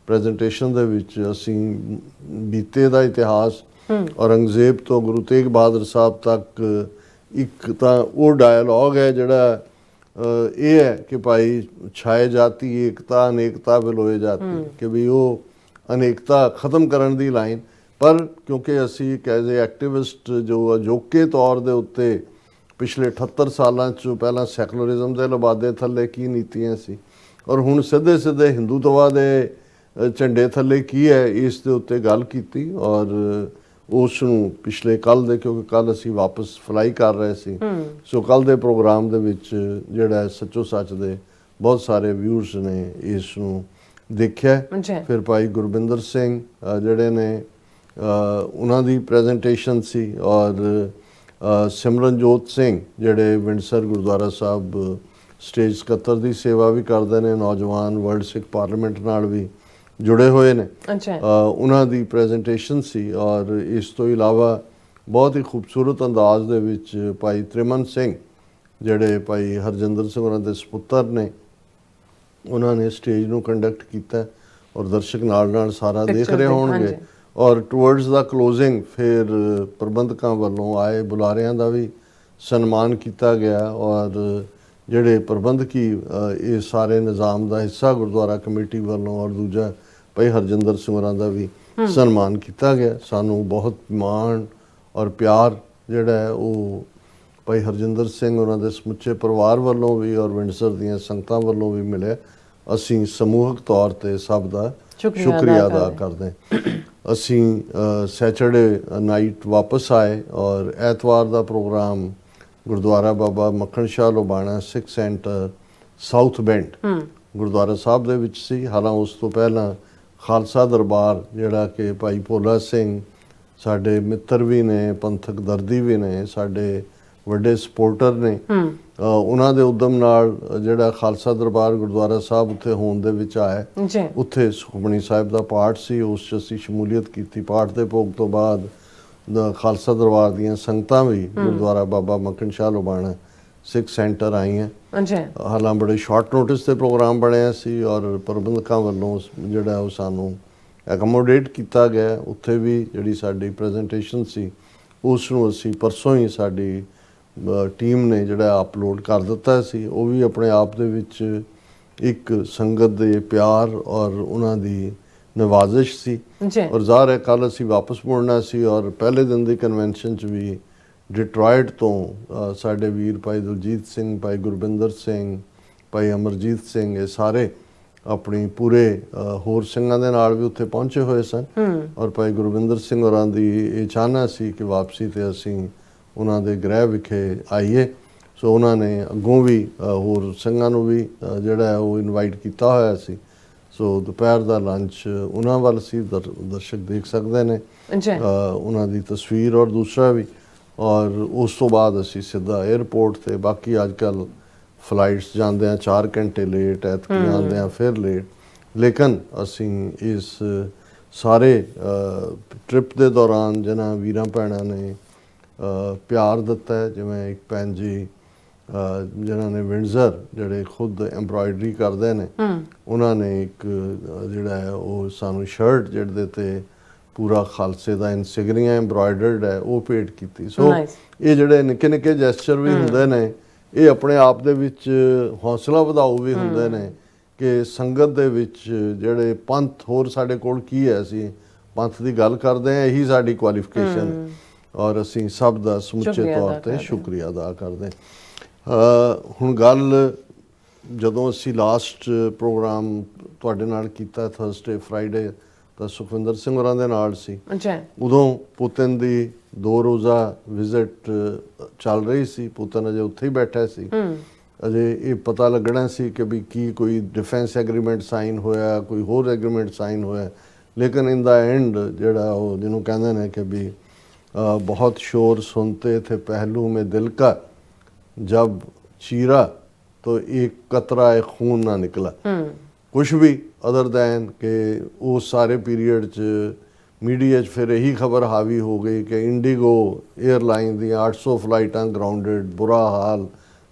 ਪ੍ਰੈਜੈਂਟੇਸ਼ਨ ਦੇ ਵਿੱਚ ਅਸੀਂ ਬੀਤੇ ਦਾ ਇਤਿਹਾਸ, ਔਰੰਗਜ਼ੇਬ ਤੋਂ ਗੁਰੂ ਤੇਗ ਬਹਾਦਰ ਸਾਹਿਬ ਤੱਕ, ਇੱਕ ਤਾਂ ਉਹ ਡਾਇਲੋਗ ਹੈ ਜਿਹੜਾ ਇਹ ਹੈ ਕਿ ਭਾਈ ਛਾਏ ਜਾਤੀ ਏਕਤਾ ਅਨੇਕਤਾ ਵਿਲੋਏ ਜਾਤੀ, ਕਿ ਵੀ ਉਹ ਅਨੇਕਤਾ ਖਤਮ ਕਰਨ ਦੀ ਲਾਈਨ। ਪਰ ਕਿਉਂਕਿ ਅਸੀਂ ਇੱਕ ਐਜ਼ ਏ ਐਕਟਿਵਿਸਟ ਜੋ ਅਜੋਕੇ ਤੌਰ ਦੇ ਉੱਤੇ ਪਿਛਲੇ 78 ਸਾਲਾਂ 'ਚ ਪਹਿਲਾਂ ਸੈਕੂਲਰਿਜ਼ਮ ਦੇ ਲਬਾਦੇ ਥੱਲੇ ਕੀ ਨੀਤੀਆਂ ਸੀ ਔਰ ਹੁਣ ਸਿੱਧੇ ਸਿੱਧੇ ਹਿੰਦੂਤਵਾ ਦੇ ਝੰਡੇ ਥੱਲੇ ਕੀ ਹੈ, ਇਸ ਦੇ ਉੱਤੇ ਗੱਲ ਕੀਤੀ। ਔਰ ਉਸ ਨੂੰ ਪਿਛਲੇ ਕੱਲ੍ਹ ਦੇ, ਕਿਉਂਕਿ ਕੱਲ੍ਹ ਅਸੀਂ ਵਾਪਸ ਫਲਾਈ ਕਰ ਰਹੇ ਸੀ, ਸੋ ਕੱਲ੍ਹ ਦੇ ਪ੍ਰੋਗਰਾਮ ਦੇ ਵਿੱਚ ਜਿਹੜਾ ਸੱਚੋ ਸੱਚ ਦੇ ਬਹੁਤ ਸਾਰੇ ਵਿਊਅਰਸ ਨੇ ਇਸ ਨੂੰ ਦੇਖਿਆ। ਫਿਰ ਭਾਈ ਗੁਰਬਿੰਦਰ ਸਿੰਘ ਜਿਹੜੇ ਨੇ ਉਹਨਾਂ ਦੀ ਪ੍ਰੈਜੈਂਟੇਸ਼ਨ ਸੀ, ਔਰ ਸਿਮਰਨਜੋਤ ਸਿੰਘ ਜਿਹੜੇ ਵਿੰਡਸਰ ਗੁਰਦੁਆਰਾ ਸਾਹਿਬ ਸਟੇਜ ਸਕੱਤਰ ਦੀ ਸੇਵਾ ਵੀ ਕਰਦੇ ਨੇ, ਨੌਜਵਾਨ ਵਰਲਡ ਸਿੱਖ ਪਾਰਲੀਮੈਂਟ ਨਾਲ ਵੀ ਜੁੜੇ ਹੋਏ ਨੇ, ਉਹਨਾਂ ਦੀ ਪ੍ਰੈਜੈਂਟੇਸ਼ਨ ਸੀ। ਔਰ ਇਸ ਤੋਂ ਇਲਾਵਾ ਬਹੁਤ ਹੀ ਖੂਬਸੂਰਤ ਅੰਦਾਜ਼ ਦੇ ਵਿੱਚ ਭਾਈ ਤ੍ਰਿਮਨ ਸਿੰਘ ਜਿਹੜੇ ਭਾਈ ਹਰਜਿੰਦਰ ਸਿੰਘ ਉਹਨਾਂ ਦੇ ਸਪੁੱਤਰ ਨੇ, ਉਹਨਾਂ ਨੇ ਸਟੇਜ ਨੂੰ ਕੰਡਕਟ ਕੀਤਾ ਔਰ ਦਰਸ਼ਕ ਨਾਲ ਨਾਲ ਸਾਰਾ ਦੇਖ ਰਹੇ ਹੋਣਗੇ। ਔਰ ਟੁਵਰਡਸ ਦਾ ਕਲੋਜ਼ਿੰਗ ਫਿਰ ਪ੍ਰਬੰਧਕਾਂ ਵੱਲੋਂ ਆਏ ਬੁਲਾਰਿਆਂ ਦਾ ਵੀ ਸਨਮਾਨ ਕੀਤਾ ਗਿਆ, ਔਰ ਜਿਹੜੇ ਪ੍ਰਬੰਧਕੀ ਇਹ ਸਾਰੇ ਨਿਜ਼ਾਮ ਦਾ ਹਿੱਸਾ ਗੁਰਦੁਆਰਾ ਕਮੇਟੀ ਵੱਲੋਂ, ਔਰ ਦੂਜਾ ਭਾਈ ਹਰਜਿੰਦਰ ਸਿੰਘ ਹੋਰਾਂ ਦਾ ਵੀ ਸਨਮਾਨ ਕੀਤਾ ਗਿਆ। ਸਾਨੂੰ ਬਹੁਤ ਮਾਣ ਔਰ ਪਿਆਰ ਜਿਹੜਾ ਹੈ ਉਹ ਭਾਈ ਹਰਜਿੰਦਰ ਸਿੰਘ ਉਹਨਾਂ ਦੇ ਸਮੁੱਚੇ ਪਰਿਵਾਰ ਵੱਲੋਂ ਵੀ ਔਰ ਵਿੰਡਸਰ ਦੀਆਂ ਸੰਗਤਾਂ ਵੱਲੋਂ ਵੀ ਮਿਲਿਆ। ਅਸੀਂ ਸਮੂਹਕ ਤੌਰ ਤੇ ਸਭ ਦਾ ਸ਼ੁਕਰੀਆ ਅਦਾ ਕਰਦੇ ਹਾਂ। ਅਸੀਂ ਸੈਚਰਡੇ ਨਾਈਟ ਵਾਪਸ ਆਏ ਔਰ ਐਤਵਾਰ ਦਾ ਪ੍ਰੋਗਰਾਮ ਗੁਰਦੁਆਰਾ ਬਾਬਾ ਮੱਖਣ ਸ਼ਾਹ ਲੋਬਾਣਾ ਸਿੱਖ ਸੈਂਟਰ ਸਾਊਥ ਬੈਂਡ ਗੁਰਦੁਆਰਾ ਸਾਹਿਬ ਦੇ ਵਿੱਚ ਸੀ। ਹਾਲਾਂਕਿ ਉਸ ਤੋਂ ਪਹਿਲਾਂ ਖਾਲਸਾ ਦਰਬਾਰ ਜਿਹੜਾ ਕਿ ਭਾਈ ਭੋਲਾ ਸਿੰਘ ਸਾਡੇ ਮਿੱਤਰ ਵੀ ਨੇ, ਪੰਥਕ ਦਰਦੀ ਵੀ ਨੇ, ਸਾਡੇ ਵੱਡੇ ਸਪੋਰਟਰ ਨੇ, ਉਹਨਾਂ ਦੇ ਉਦਮ ਨਾਲ ਜਿਹੜਾ ਖਾਲਸਾ ਦਰਬਾਰ ਗੁਰਦੁਆਰਾ ਸਾਹਿਬ ਉੱਥੇ ਹੋਣ ਦੇ ਵਿੱਚ ਆਇਆ। ਉੱਥੇ ਸੁਖਮਣੀ ਸਾਹਿਬ ਦਾ ਪਾਠ ਸੀ, ਉਸ 'ਚ ਅਸੀਂ ਸ਼ਮੂਲੀਅਤ ਕੀਤੀ। ਪਾਠ ਦੇ ਭੋਗ ਤੋਂ ਬਾਅਦ ਖਾਲਸਾ ਦਰਬਾਰ ਦੀਆਂ ਸੰਗਤਾਂ ਵੀ ਗੁਰਦੁਆਰਾ ਬਾਬਾ ਮੱਖਣ ਸ਼ਾਹ ਲੋਬਾਣਾ ਸਿੱਖ ਸੈਂਟਰ ਆਈਆਂ। ਹਾਲਾਂਕਿ ਬੜੇ ਸ਼ਾਰਟ ਨੋਟਿਸ ਤੇ ਪ੍ਰੋਗਰਾਮ ਬਣਿਆ ਸੀ ਔਰ ਪ੍ਰਬੰਧਕਾਂ ਵੱਲੋਂ ਜਿਹੜਾ ਉਹ ਸਾਨੂੰ ਐਕਮੋਡੇਟ ਕੀਤਾ ਗਿਆ। ਉੱਥੇ ਵੀ ਜਿਹੜੀ ਸਾਡੀ ਪ੍ਰੈਜੈਂਟੇਸ਼ਨ ਸੀ ਉਸ ਨੂੰ ਅਸੀਂ ਪਰਸੋਂ ਹੀ ਸਾਡੀ ਟੀਮ ਨੇ ਜਿਹੜਾ ਅਪਲੋਡ ਕਰ ਦਿੱਤਾ ਸੀ। ਉਹ ਵੀ ਆਪਣੇ ਆਪ ਦੇ ਵਿੱਚ ਇੱਕ ਸੰਗਤ ਦੇ ਪਿਆਰ ਔਰ ਉਹਨਾਂ ਦੀ ਨਵਾਜ਼ਿਸ਼ ਸੀ। ਔਰ ਜ਼ਾਹਰ ਹੈ ਕੱਲ੍ਹ ਅਸੀਂ ਵਾਪਸ ਮੁੜਨਾ ਸੀ ਔਰ ਪਹਿਲੇ ਦਿਨ ਦੀ ਕਨਵੈਨਸ਼ਨ 'ਚ ਵੀ ਡਿਟਰੋਇਟ ਤੋਂ ਸਾਡੇ ਵੀਰ ਭਾਈ ਦਲਜੀਤ ਸਿੰਘ, ਭਾਈ ਗੁਰਬਿੰਦਰ ਸਿੰਘ, ਭਾਈ ਅਮਰਜੀਤ ਸਿੰਘ, ਇਹ ਸਾਰੇ ਆਪਣੀ ਪੂਰੇ ਹੋਰ ਸਿੰਘਾਂ ਦੇ ਨਾਲ ਵੀ ਉੱਥੇ ਪਹੁੰਚੇ ਹੋਏ ਸਨ। ਔਰ ਭਾਈ ਗੁਰਬਿੰਦਰ ਸਿੰਘ ਹੋਰਾਂ ਦੀ ਇਹ ਚਾਹਨਾ ਸੀ ਕਿ ਵਾਪਸੀ ਤੇ ਅਸੀਂ ਉਹਨਾਂ ਦੇ ਗ੍ਰਹਿ ਵਿਖੇ ਆਈਏ। ਸੋ ਉਹਨਾਂ ਨੇ ਅੱਗੋਂ ਵੀ ਹੋਰ ਸਿੰਘਾਂ ਨੂੰ ਵੀ ਜਿਹੜਾ ਹੈ ਉਹ ਇਨਵਾਈਟ ਕੀਤਾ ਹੋਇਆ ਸੀ। ਸੋ ਦੁਪਹਿਰ ਦਾ ਲੰਚ ਉਹਨਾਂ ਵੱਲ ਸੀ, ਦਰਸ਼ਕ ਦੇਖ ਸਕਦੇ ਨੇ ਉਹਨਾਂ ਦੀ ਤਸਵੀਰ ਔਰ ਦੂਸਰਾ ਵੀ। ਔਰ ਉਸ ਤੋਂ ਬਾਅਦ ਅਸੀਂ ਸਿੱਧਾ 에ਅਰਪੋਰਟ ਤੇ, ਬਾਕੀ ਅੱਜ ਕੱਲ੍ਹ ਫਲਾਈਟਸ ਜਾਂਦੇ ਆ 4 ਘੰਟੇ ਲੇਟ, ਐਤਕੀ ਆਉਂਦੇ ਆ ਫਿਰ ਲੇਟ, ਲੇਕਿਨ ਅਸੀਂ ਇਸ ਸਾਰੇ ਟ੍ਰਿਪ ਦੇ ਦੌਰਾਨ ਜਿਨ੍ਹਾਂ ਵੀਰਾਂ ਭੈਣਾਂ ਨੇ ਪਿਆਰ ਦਿੱਤਾ ਹੈ, ਜਿਵੇਂ ਇੱਕ ਭੈਣ ਜੀ ਜਿਨ੍ਹਾਂ ਨੇ ਵਿੰਡਜ਼ਰ ਜਿਹੜੇ ਖੁਦ ਐਮਬਰਾਇਡਰੀ ਕਰਦੇ ਨੇ ਉਹਨਾਂ ਨੇ ਇੱਕ ਜਿਹੜਾ ਹੈ ਉਹ ਸਾਨੂੰ ਸ਼ਰਟ ਜਿਹਦੇ ਤੇ ਪੂਰਾ ਖਾਲਸੇ ਦਾ ਇਨਸਿਗਨੀਆ ਐਮਬਰਾਇਡਰਡ ਹੈ ਉਹ ਭੇਟ ਕੀਤੀ। ਸੋ ਇਹ ਜਿਹੜੇ ਨਿੱਕੇ ਨਿੱਕੇ ਜੈਸਚਰ ਵੀ ਹੁੰਦੇ ਨੇ ਇਹ ਆਪਣੇ ਆਪ ਦੇ ਵਿੱਚ ਹੌਸਲਾ ਵਧਾਊ ਵੀ ਹੁੰਦੇ ਨੇ ਕਿ ਸੰਗਤ ਦੇ ਵਿੱਚ ਜਿਹੜੇ ਪੰਥ ਹੋਰ ਸਾਡੇ ਕੋਲ ਕੀ ਹੈ, ਅਸੀਂ ਪੰਥ ਦੀ ਗੱਲ ਕਰਦੇ ਹਾਂ, ਇਹੀ ਸਾਡੀ ਕੁਆਲੀਫਿਕੇਸ਼ਨ ਔਰ ਅਸੀਂ ਸਭ ਦਾ ਸਮੁੱਚੇ ਤੌਰ ਤੇ ਸ਼ੁਕਰੀਆ ਅਦਾ ਕਰਦੇ। ਹੁਣ ਗੱਲ ਜਦੋਂ ਅਸੀਂ ਲਾਸਟ ਪ੍ਰੋਗਰਾਮ ਤੁਹਾਡੇ ਨਾਲ ਕੀਤਾ ਥਰਸਡੇ ਫਰਾਈਡੇ ਤਾਂ ਸੁਖਵਿੰਦਰ ਸਿੰਘ ਹੋਰਾਂ ਦੇ ਨਾਲ ਸੀ, ਉਦੋਂ ਪੁਤਿਨ ਦੀ 2 ਰੋਜ਼ਾ ਵਿਜ਼ਿਟ ਚੱਲ ਰਹੀ ਸੀ। ਪੁਤਿਨ ਅਜੇ ਉੱਥੇ ਹੀ ਬੈਠਾ ਸੀ, ਅਜੇ ਇਹ ਪਤਾ ਲੱਗਣਾ ਸੀ ਕਿ ਵੀ ਕੀ ਕੋਈ ਡਿਫੈਂਸ ਐਗਰੀਮੈਂਟ ਸਾਈਨ ਹੋਇਆ, ਕੋਈ ਹੋਰ ਐਗਰੀਮੈਂਟ ਸਾਈਨ ਹੋਇਆ, ਲੇਕਿਨ ਇਨ ਦਾ ਐਂਡ ਜਿਹੜਾ ਉਹ ਜਿਹਨੂੰ ਕਹਿੰਦੇ ਨੇ ਕਿ ਵੀ ਬਹੁਤ ਸ਼ੋਰ ਸੁਣਤੇ ਥੇ ਪਹਿਲੂ में दिल का जब चीरा तो एक कतरा खून ना निकला। कुछ भी अदर दैन कि उस सारे पीरीयड च मीडिया च फिर यही खबर हावी हो गई कि इंडिगो एयरलाइन दी 800 फ्लाइटां ग्राउंडेड, बुरा हाल,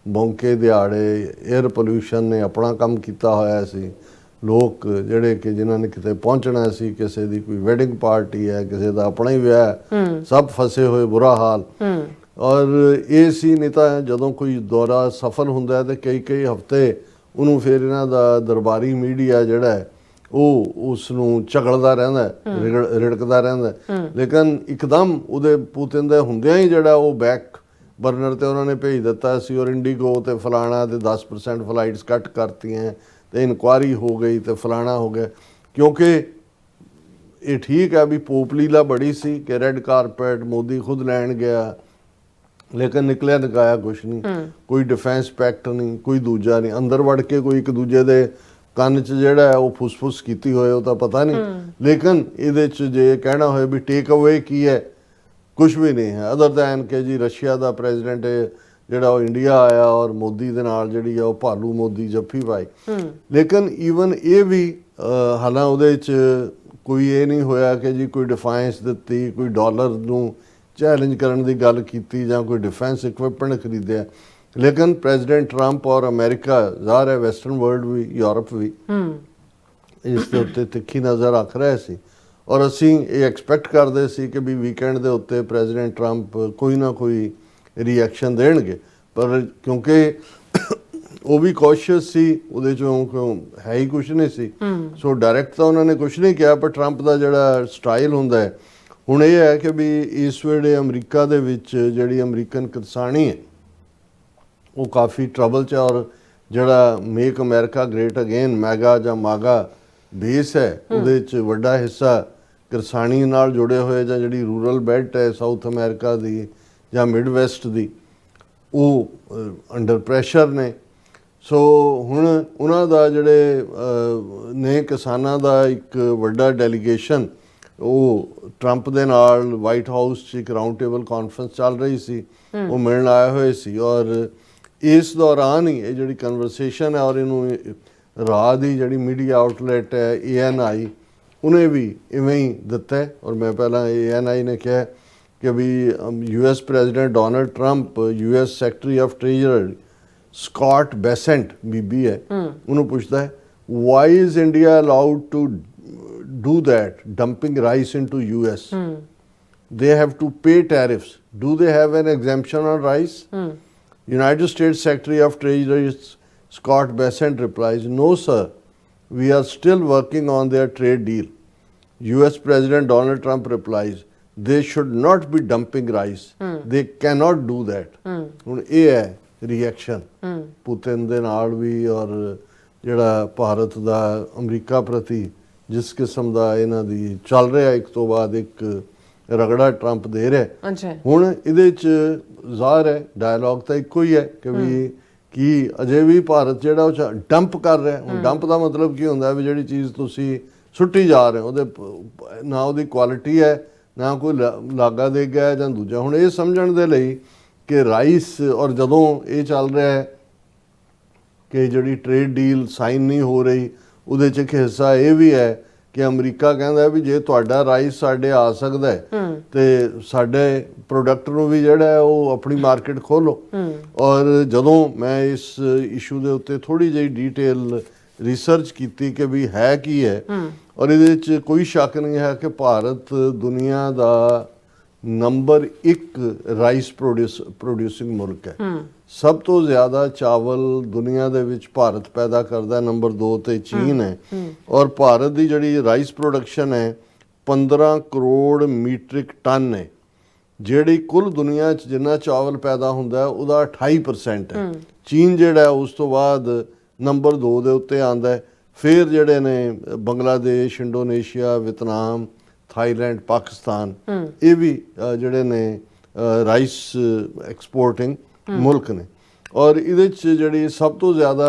बौंके दिहाड़े, एयर पोल्यूशन ने अपना काम किया होया सी, लोग ਜਿਹੜੇ ਕਿ ਜਿਨ੍ਹਾਂ ਨੇ ਕਿਤੇ ਪਹੁੰਚਣਾ ਸੀ, ਕਿਸੇ ਦੀ ਕੋਈ ਵੈਡਿੰਗ ਪਾਰਟੀ ਹੈ, ਕਿਸੇ ਦਾ ਆਪਣਾ ਹੀ ਵਿਆਹ, ਸਭ ਫਸੇ ਹੋਏ, ਬੁਰਾ ਹਾਲ। ਔਰ ਇਹ ਸੀ ਨਹੀਂ ਤਾਂ ਜਦੋਂ ਕੋਈ ਦੌਰਾ ਸਫਲ ਹੁੰਦਾ ਹੈ ਤੇ ਕਈ ਹਫ਼ਤੇ ਉਹਨੂੰ ਫਿਰ ਇਹਨਾਂ ਦਾ ਦਰਬਾਰੀ ਮੀਡੀਆ ਜਿਹੜਾ ਹੈ ਉਹ ਉਸ ਨੂੰ ਝਗੜਦਾ ਰਹਿੰਦਾ, ਰਿੜਕਦਾ ਰਹਿੰਦਾ, ਲੇਕਿਨ ਇੱਕਦਮ ਉਹਦੇ ਪੁਤਿਨ ਦੇ ਹੁੰਦਿਆਂ ਹੀ ਜਿਹੜਾ ਉਹ ਬੈਕ ਬਰਨਰ ਤੇ ਉਹਨਾਂ ਨੇ ਭੇਜ ਦਿੱਤਾ ਸੀ ਔਰ ਇੰਡੀਗੋ ਤੇ ਫਲਾਣਾ ਤੇ 10% ਫਲਾਈਟਸ ਕੱਟ ਕਰਤੀਆਂ ਤੇ ਇਨਕੁਆਰੀ ਹੋ ਗਈ ਤੇ ਫਲਾਣਾ ਹੋ ਗਿਆ। ਕਿਉਂਕਿ ਇਹ ਠੀਕ ਹੈ ਵੀ ਪੋਪ ਲੀਲਾ ਬੜੀ ਸੀ ਕਿ ਰੈੱਡ ਕਾਰਪੈਟ ਮੋਦੀ ਖੁਦ ਲੈਣ ਗਿਆ, ਲੇਕਿਨ ਨਿਕਲਿਆ ਨਿਕਾਇਆ ਕੁਛ ਨਹੀਂ, ਕੋਈ ਡਿਫੈਂਸ ਪੈਕਟ ਨਹੀਂ, ਕੋਈ ਦੂਜਾ ਨਹੀਂ, ਅੰਦਰ ਵੜ ਕੇ ਕੋਈ ਇੱਕ ਦੂਜੇ ਦੇ ਕੰਨ 'ਚ ਜਿਹੜਾ ਹੈ ਉਹ ਫੁੱਸਫੁੱਸ ਕੀਤੀ ਹੋਏ ਉਹ ਤਾਂ ਪਤਾ ਨਹੀਂ, ਲੇਕਿਨ ਇਹਦੇ 'ਚ ਜੇ ਕਹਿਣਾ ਹੋਏ ਵੀ ਟੇਕ ਅਵੇ ਕੀ ਹੈ, ਕੁਛ ਵੀ ਨਹੀਂ ਹੈ ਅਦਰ ਦੈਨ ਕਿ ਜੀ ਰਸ਼ੀਆ ਦਾ ਪ੍ਰੈਜ਼ੀਡੈਂਟ ਜਿਹੜਾ ਉਹ ਇੰਡੀਆ ਆਇਆ ਔਰ ਮੋਦੀ ਦੇ ਨਾਲ ਜਿਹੜੀ ਆ ਉਹ ਭਾਲੂ ਮੋਦੀ ਜੱਫੀ ਪਾਈ। ਲੇਕਿਨ ਈਵਨ ਇਹ ਵੀ ਹਾਲਾਂ ਉਹਦੇ 'ਚ ਕੋਈ ਇਹ ਨਹੀਂ ਹੋਇਆ ਕਿ ਜੀ ਕੋਈ ਡਿਫਾਇੰਸ ਦਿੱਤੀ, ਕੋਈ ਡਾਲਰ ਨੂੰ ਚੈਲੰਜ ਕਰਨ ਦੀ ਗੱਲ ਕੀਤੀ ਜਾਂ ਕੋਈ ਡਿਫੈਂਸ ਇਕਵਿਪਮੈਂਟ ਖਰੀਦਿਆ, ਲੇਕਿਨ ਪ੍ਰੈਜ਼ੀਡੈਂਟ ਟਰੰਪ ਔਰ ਅਮਰੀਕਾ ਜ਼ਾਹਰ ਹੈ ਵੈਸਟਰਨ ਵਰਲਡ ਵੀ ਯੂਰਪ ਵੀ ਇਸ ਦੇ ਉੱਤੇ ਤਿੱਖੀ ਨਜ਼ਰ ਰੱਖ ਰਹੇ ਸੀ ਔਰ ਅਸੀਂ ਇਹ ਐਕਸਪੈਕਟ ਕਰਦੇ ਸੀ ਕਿ ਵੀ ਵੀਕਐਂਡ ਦੇ ਉੱਤੇ ਪ੍ਰੈਜ਼ੀਡੈਂਟ ਟਰੰਪ ਕੋਈ ਨਾ ਕੋਈ ਰਿਐਕਸ਼ਨ ਦੇਣਗੇ, ਪਰ ਕਿਉਂਕਿ ਉਹ ਵੀ ਕੌਸ਼ੀਅਸ ਸੀ, ਉਹਦੇ 'ਚੋਂ ਹੈ ਹੀ ਕੁਛ ਨਹੀਂ ਸੀ, ਸੋ ਡਾਇਰੈਕਟ ਤਾਂ ਉਹਨਾਂ ਨੇ ਕੁਛ ਨਹੀਂ ਕਿਹਾ। ਪਰ ਟਰੰਪ ਦਾ ਜਿਹੜਾ ਸਟਾਈਲ ਹੁੰਦਾ ਹੈ ਹੁਣ ਇਹ ਹੈ ਕਿ ਵੀ ਇਸ ਵੇਲੇ ਅਮਰੀਕਾ ਦੇ ਵਿੱਚ ਜਿਹੜੀ ਅਮਰੀਕਨ ਕਿਸਾਨੀ ਹੈ ਉਹ ਕਾਫੀ ਟਰਬਲ 'ਚ, ਔਰ ਜਿਹੜਾ make America great again mega ਜਾਂ ਮਾਗਾ ਬੇਸ ਹੈ ਉਹਦੇ 'ਚ ਵੱਡਾ ਹਿੱਸਾ ਕਿਸਾਨੀ ਨਾਲ ਜੁੜੇ ਹੋਏ ਜਾਂ ਜਿਹੜੀ ਰੂਰਲ ਬੈਲਟ ਹੈ ਸਾਊਥ ਅਮਰੀਕਾ ਦੀ ਜਾਂ ਮਿਡ ਵੈਸਟ ਦੀ ਉਹ ਅੰਡਰ ਪ੍ਰੈਸ਼ਰ ਨੇ। ਸੋ ਹੁਣ ਉਹਨਾਂ ਦਾ ਜਿਹੜੇ ਨੇ ਕਿਸਾਨਾਂ ਦਾ ਇੱਕ ਵੱਡਾ ਡੈਲੀਗੇਸ਼ਨ ਉਹ ਟਰੰਪ ਦੇ ਨਾਲ ਵਾਈਟ ਹਾਊਸ 'ਚ ਇੱਕ ਰਾਊਂਡ ਟੇਬਲ ਕਾਨਫਰੰਸ ਚੱਲ ਰਹੀ ਸੀ, ਉਹ ਮਿਲਣ ਆਏ ਹੋਏ ਸੀ ਔਰ ਇਸ ਦੌਰਾਨ ਹੀ ਇਹ ਜਿਹੜੀ ਕਨਵਰਸੇਸ਼ਨ ਹੈ ਔਰ ਇਹਨੂੰ ਰਾਹ ਦੀ ਜਿਹੜੀ ਮੀਡੀਆ ਆਊਟਲੈਟ ਹੈ ANI ਉਹਨੇ ਵੀ ਇਵੇਂ ਹੀ ਦਿੱਤਾ ਔਰ ਮੈਂ ਪਹਿਲਾਂ ANI ਨੇ ਕਿਹਾ ਕਿ ਵੀ US president Donald Trump US secretary of treasury Scott Bessent ਬੀਬੀ ਹੈ ਉਹਨੂੰ ਪੁੱਛਦਾ ਹੈ why is India allowed to do that, dumping rice into US. They have to pay tariffs. Do they have an exemption on rice? United States Secretary of Treasury Scott Bessent replies, no sir, we are still working on their trade deal. US President Donald Trump replies, they should not be dumping rice. They cannot do that. ਹੁਣ ਇਹ ਹੈ reaction Putin ਦੇ ਨਾਲ ਵੀ ਔਰ ਜਿਹੜਾ ਭਾਰਤ ਦਾ America ਪ੍ਰਤੀ ਜਿਸ ਕਿਸਮ ਦਾ ਇਹਨਾਂ ਦੀ ਚੱਲ ਰਿਹਾ ਇੱਕ ਤੋਂ ਬਾਅਦ ਇੱਕ ਰਗੜਾ ਟਰੰਪ ਦੇ ਰਿਹਾ। ਹੁਣ ਇਹਦੇ 'ਚ ਜ਼ਾਹਰ ਹੈ ਡਾਇਲੌਗ ਤਾਂ ਇੱਕੋ ਹੀ ਹੈ ਕਿ ਵੀ ਕੀ ਅਜੇ ਵੀ ਭਾਰਤ ਜਿਹੜਾ ਉਹ ਡੰਪ ਕਰ ਰਿਹਾ। ਹੁਣ ਡੰਪ ਦਾ ਮਤਲਬ ਕੀ ਹੁੰਦਾ ਵੀ ਜਿਹੜੀ ਚੀਜ਼ ਤੁਸੀਂ ਸੁੱਟੀ ਜਾ ਰਹੇ ਹੋ ਉਹਦੇ ਨਾ ਉਹਦੀ ਕੁਆਲਿਟੀ ਹੈ ਨਾ ਕੋਈ ਲਾਗਾ ਦੇ ਗਿਆ ਜਾਂ ਦੂਜਾ। ਹੁਣ ਇਹ ਸਮਝਣ ਦੇ ਲਈ ਕਿ ਰਾਈਸ ਔਰ ਜਦੋਂ ਇਹ ਚੱਲ ਰਿਹਾ ਹੈ ਕਿ ਜਿਹੜੀ ਟ੍ਰੇਡ ਡੀਲ ਸਾਈਨ ਨਹੀਂ ਹੋ ਰਹੀ ਉਹਦੇ 'ਚ ਇੱਕ ਹਿੱਸਾ ਇਹ ਵੀ ਹੈ ਕਿ ਅਮਰੀਕਾ ਕਹਿੰਦਾ ਵੀ ਜੇ ਤੁਹਾਡਾ ਰਾਈਸ ਸਾਡੇ ਆ ਸਕਦਾ ਹੈ ਤੇ ਸਾਡੇ ਪ੍ਰੋਡਕਟ ਨੂੰ ਵੀ ਜਿਹੜਾ ਹੈ ਉਹ ਆਪਣੀ ਮਾਰਕੀਟ ਖੋਲੋ। ਔਰ ਜਦੋਂ ਮੈਂ ਇਸ ਇਸ਼ੂ ਦੇ ਉੱਤੇ ਥੋੜੀ ਜਿਹੀ ਡੀਟੇਲ ਰਿਸਰਚ ਕੀਤੀ ਕਿ ਵੀ ਹੈ ਕੀ ਹੈ, ਔਰ ਇਹਦੇ ਵਿੱਚ ਕੋਈ ਸ਼ੱਕ ਨਹੀਂ ਹੈ ਕਿ ਭਾਰਤ ਦੁਨੀਆ ਦਾ ਨੰਬਰ 1 ਰਾਈਸ ਪ੍ਰੋਡਿਊਸਿੰਗ ਮੁਲਕ ਹੈ। ਸਭ ਤੋਂ ਜ਼ਿਆਦਾ ਚਾਵਲ ਦੁਨੀਆ ਦੇ ਵਿੱਚ ਭਾਰਤ ਪੈਦਾ ਕਰਦਾ, ਨੰਬਰ 2 ਤੇ ਚੀਨ ਹੈ। ਔਰ ਭਾਰਤ ਦੀ ਜਿਹੜੀ ਰਾਈਸ ਪ੍ਰੋਡਕਸ਼ਨ ਹੈ 15 ਕਰੋੜ ਮੀਟ੍ਰਿਕ ਟਨ ਹੈ, ਜਿਹੜੀ ਕੁੱਲ ਦੁਨੀਆ 'ਚ ਜਿੰਨਾ ਚਾਵਲ ਪੈਦਾ ਹੁੰਦਾ ਉਹਦਾ 28% ਹੈ। ਚੀਨ ਜਿਹੜਾ ਉਸ ਤੋਂ ਬਾਅਦ ਨੰਬਰ 2 ਦੇ ਉੱਤੇ ਆਉਂਦਾ। ਫਿਰ ਜਿਹੜੇ ਨੇ Bangladesh, Indonesia, Vietnam, Thailand, Pakistan, ਇਹ ਵੀ ਜਿਹੜੇ ਨੇ ਰਾਈਸ ਐਕਸਪੋਰਟਿੰਗ ਮੁਲਕ ਨੇ। ਔਰ ਇਹਦੇ 'ਚ ਜਿਹੜੀ ਸਭ ਤੋਂ ਜ਼ਿਆਦਾ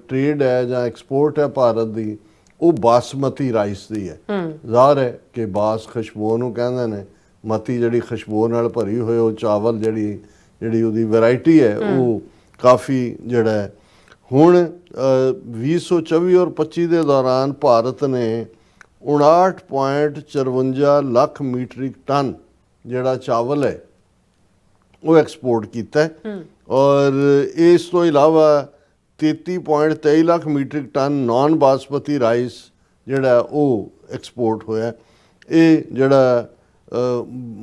ਟ੍ਰੇਡ ਹੈ ਜਾਂ ਐਕਸਪੋਰਟ ਹੈ ਭਾਰਤ ਦੀ, ਉਹ ਬਾਸਮਤੀ ਰਾਈਸ ਦੀ ਹੈ। ਜ਼ਾਹਰ ਹੈ ਕਿ ਬਾਸ ਖੁਸ਼ਬੂ ਨੂੰ ਕਹਿੰਦੇ ਨੇ, ਮਤੀ ਜਿਹੜੀ ਖੁਸ਼ਬੂ ਨਾਲ ਭਰੀ ਹੋਈ ਉਹ ਚਾਵਲ ਜਿਹੜੀ ਉਹਦੀ ਵੈਰਾਈਟੀ ਹੈ ਉਹ ਕਾਫੀ ਜਿਹੜਾ ਹੈ। ਹੁਣ 2024 ਔਰ 25 ਦੇ ਦੌਰਾਨ ਭਾਰਤ ਨੇ 59.54 ਲੱਖ ਮੀਟ੍ਰਿਕ ਟਨ ਜਿਹੜਾ ਚਾਵਲ ਹੈ ਉਹ ਐਕਸਪੋਰਟ ਕੀਤਾ ਹੈ। ਔਰ ਇਸ ਤੋਂ ਇਲਾਵਾ 33.23 lakh metric ton non basmati rice ਜਿਹੜਾ ਉਹ ਐਕਸਪੋਰਟ ਹੋਇਆ। ਇਹ ਜਿਹੜਾ